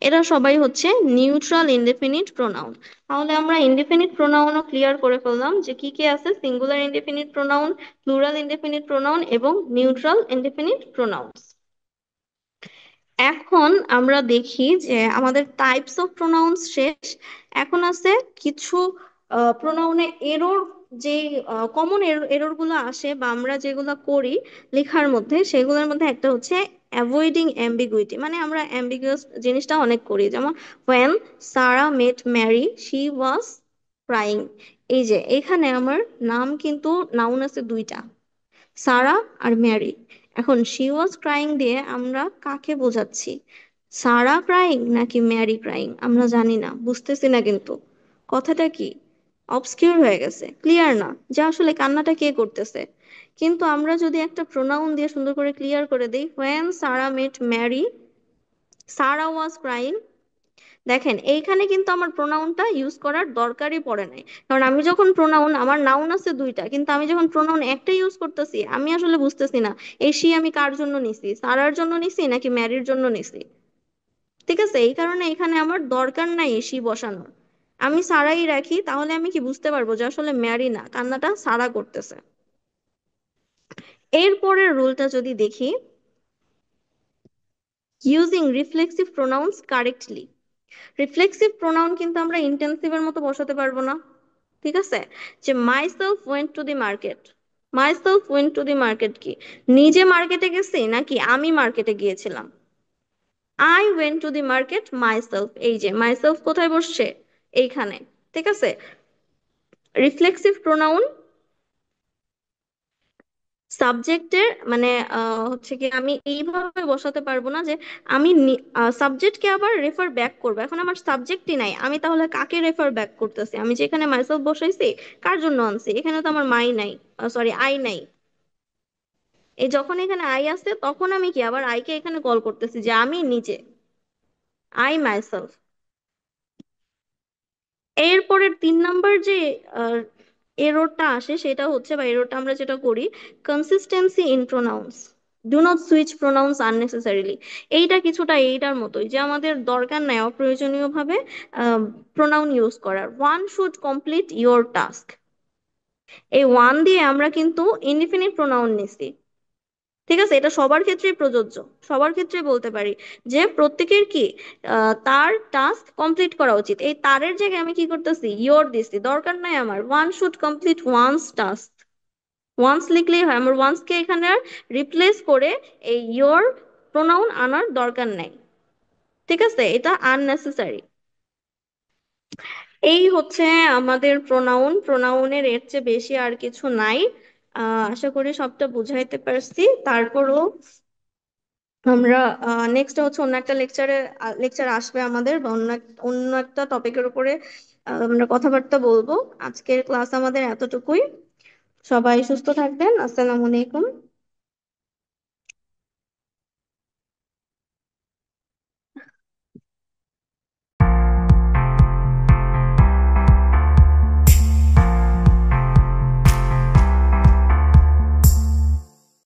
এরা সবাই হচ্ছে neutral indefinite pronoun. তাহলে আমরা indefinite প্রোনাউনও clear করে ফেললাম যে কি কি আছে, singular indefinite pronoun, plural indefinite pronoun এবং নিউট্রাল ইনডেফিনিট প্রোনাউন। এখন আমরা দেখি যে আমাদের টাইপস অফ প্রোনাউন্স শেষ, এখন আছে কিছু প্রোনাউনে এরর, যে কমন এরর গুলো আসে বা আমরা যেগুলো করি লেখার মধ্যে, সেগুলোর মধ্যে একটা হচ্ছে অ্যাভয়েডিং অ্যাম্বিগুইটি, মানে আমরা অ্যাম্বিগুয়াস জিনিসটা অনেক করি, যেমন when Sarah met Mary she was crying. এই যে এখানে আমার নাম কিন্তু নাউন আছে দুইটা, সারা আর ম্যারি। এখন শি ওয়াজ ক্রাইং দিয়ে আমরা কাকে বোঝাচ্ছি? সারা ক্রাইং নাকি ম্যারি ক্রাইং আমরা জানি না, বুঝতেছি না, কিন্তু কথাটা কি অবসকিউর হয়ে গেছে, ক্লিয়ার না যে আসলে কান্নাটা কে করতেছে। কিন্তু আমরা যদি একটা প্রোনাউন দিয়ে সুন্দর করে ক্লিয়ার করে দিই, when Sarah met Mary Sarah was crying, দেখেন এইখানে কিন্তু আমার প্রোনাউনটা ইউজ করার দরকারই পড়ে নাই। কারণ আমি যখন প্রোনাউন, আমার নাউন আছে দুইটা, কিন্তু আমি যখন প্রোনাউন একটা ইউজ করতেছি, আমি আসলে বুঝতেছি না এই সি আমি কার জন্য নিছি, সারার জন্য নিছি নাকি ম্যারির জন্য নিছি। ঠিক আছে, এই কারণে এখানে আমার দরকার নাই সি বসানোর। আমি সারাই রাখি, তাহলে আমি কি বুঝতে পারবো যে আসলে ম্যারি না, কান্নাটা সারা করতেছে। এরপরের রুলটা যদি দেখি, using reflexive pronouns correctly. Reflexive pronoun কিন্তু আমরা ইন্টেন্সিভের মতো বসাতে পারবো না। ঠিক আছে, যে my self went to the market, my self went to the market কি নিজে মার্কেটে গেছি নাকি আমি মার্কেটে গিয়েছিলাম? I went to the market my self, এই যে মাই সেলফ কোথায় বসছে? এইখানে। ঠিক আছে, রিফ্লেক্সিভ প্রোনাউন সাবজেক্টের মানে হচ্ছে কি আমি এইভাবে বসাতে পারবো না যে আমি সাবজেক্টকে আবার রেফার ব্যাক করবো। এখন আমার সাবজেক্টই নাই, আমি তাহলে কাকে রেফার ব্যাক করতেছি? আমি যেখানে মাইসেলফ বসাইছি, কার জন্য আনছি? এখানে তো আমার মাই নাই, সরি আই নাই। এই যখন এখানে আই আসছে তখন আমি কি আবার আইকে এখানে কল করতেছি যে আমি নিজে, আই মাইসেলফ। এরপরের 3 নাম্বার যে এররটা আসে সেটা হচ্ছে, বা এররটা আমরা যেটা করি, consistency in pronounce, do not switch pronounce unnecessarily. এইটা কিছুটা এইটার মতোই, যে আমাদের দরকার নাই অপ্রয়োজনীয় ভাবে প্রোনাউন ইউজ করার। One should complete your task, এই ওয়ান দিয়ে আমরা কিন্তু ইনডিফিনিট প্রোনাউন নিছি। ঠিক আছে, এটা সবার ক্ষেত্রেই প্রযোজ্য, সবার ক্ষেত্রে বলতে পারি যে প্রত্যেকের কি তার টাস্ক কমপ্লিট করা উচিত। এই তারের জায়গায় আমি কি করতেছি, ইয়োর দিছি, দরকার নাই আমার one should complete one's task. One's লিখলেই হয়, আমার ওয়ান্স কে এখানে আর রিপ্লেস করে এই ইয়োর প্রোনাউন আনার দরকার নাই। ঠিক আছে, এটা আননেসেসারি। এই হচ্ছে আমাদের প্রোনাউন, প্রোনাউনের এর চেয়ে বেশি আর কিছু নাই। আশা করি সবটা বুঝাইতে পারছি। তারপরও আমরা নেক্সট হচ্ছে অন্য একটা লেকচার আসবে আমাদের, বা অন্য একটা টপিকের উপরে আমরা কথাবার্তা বলবো। আজকের ক্লাস আমাদের এতটুকুই। সবাই সুস্থ থাকবেন। আসসালামু আলাইকুম।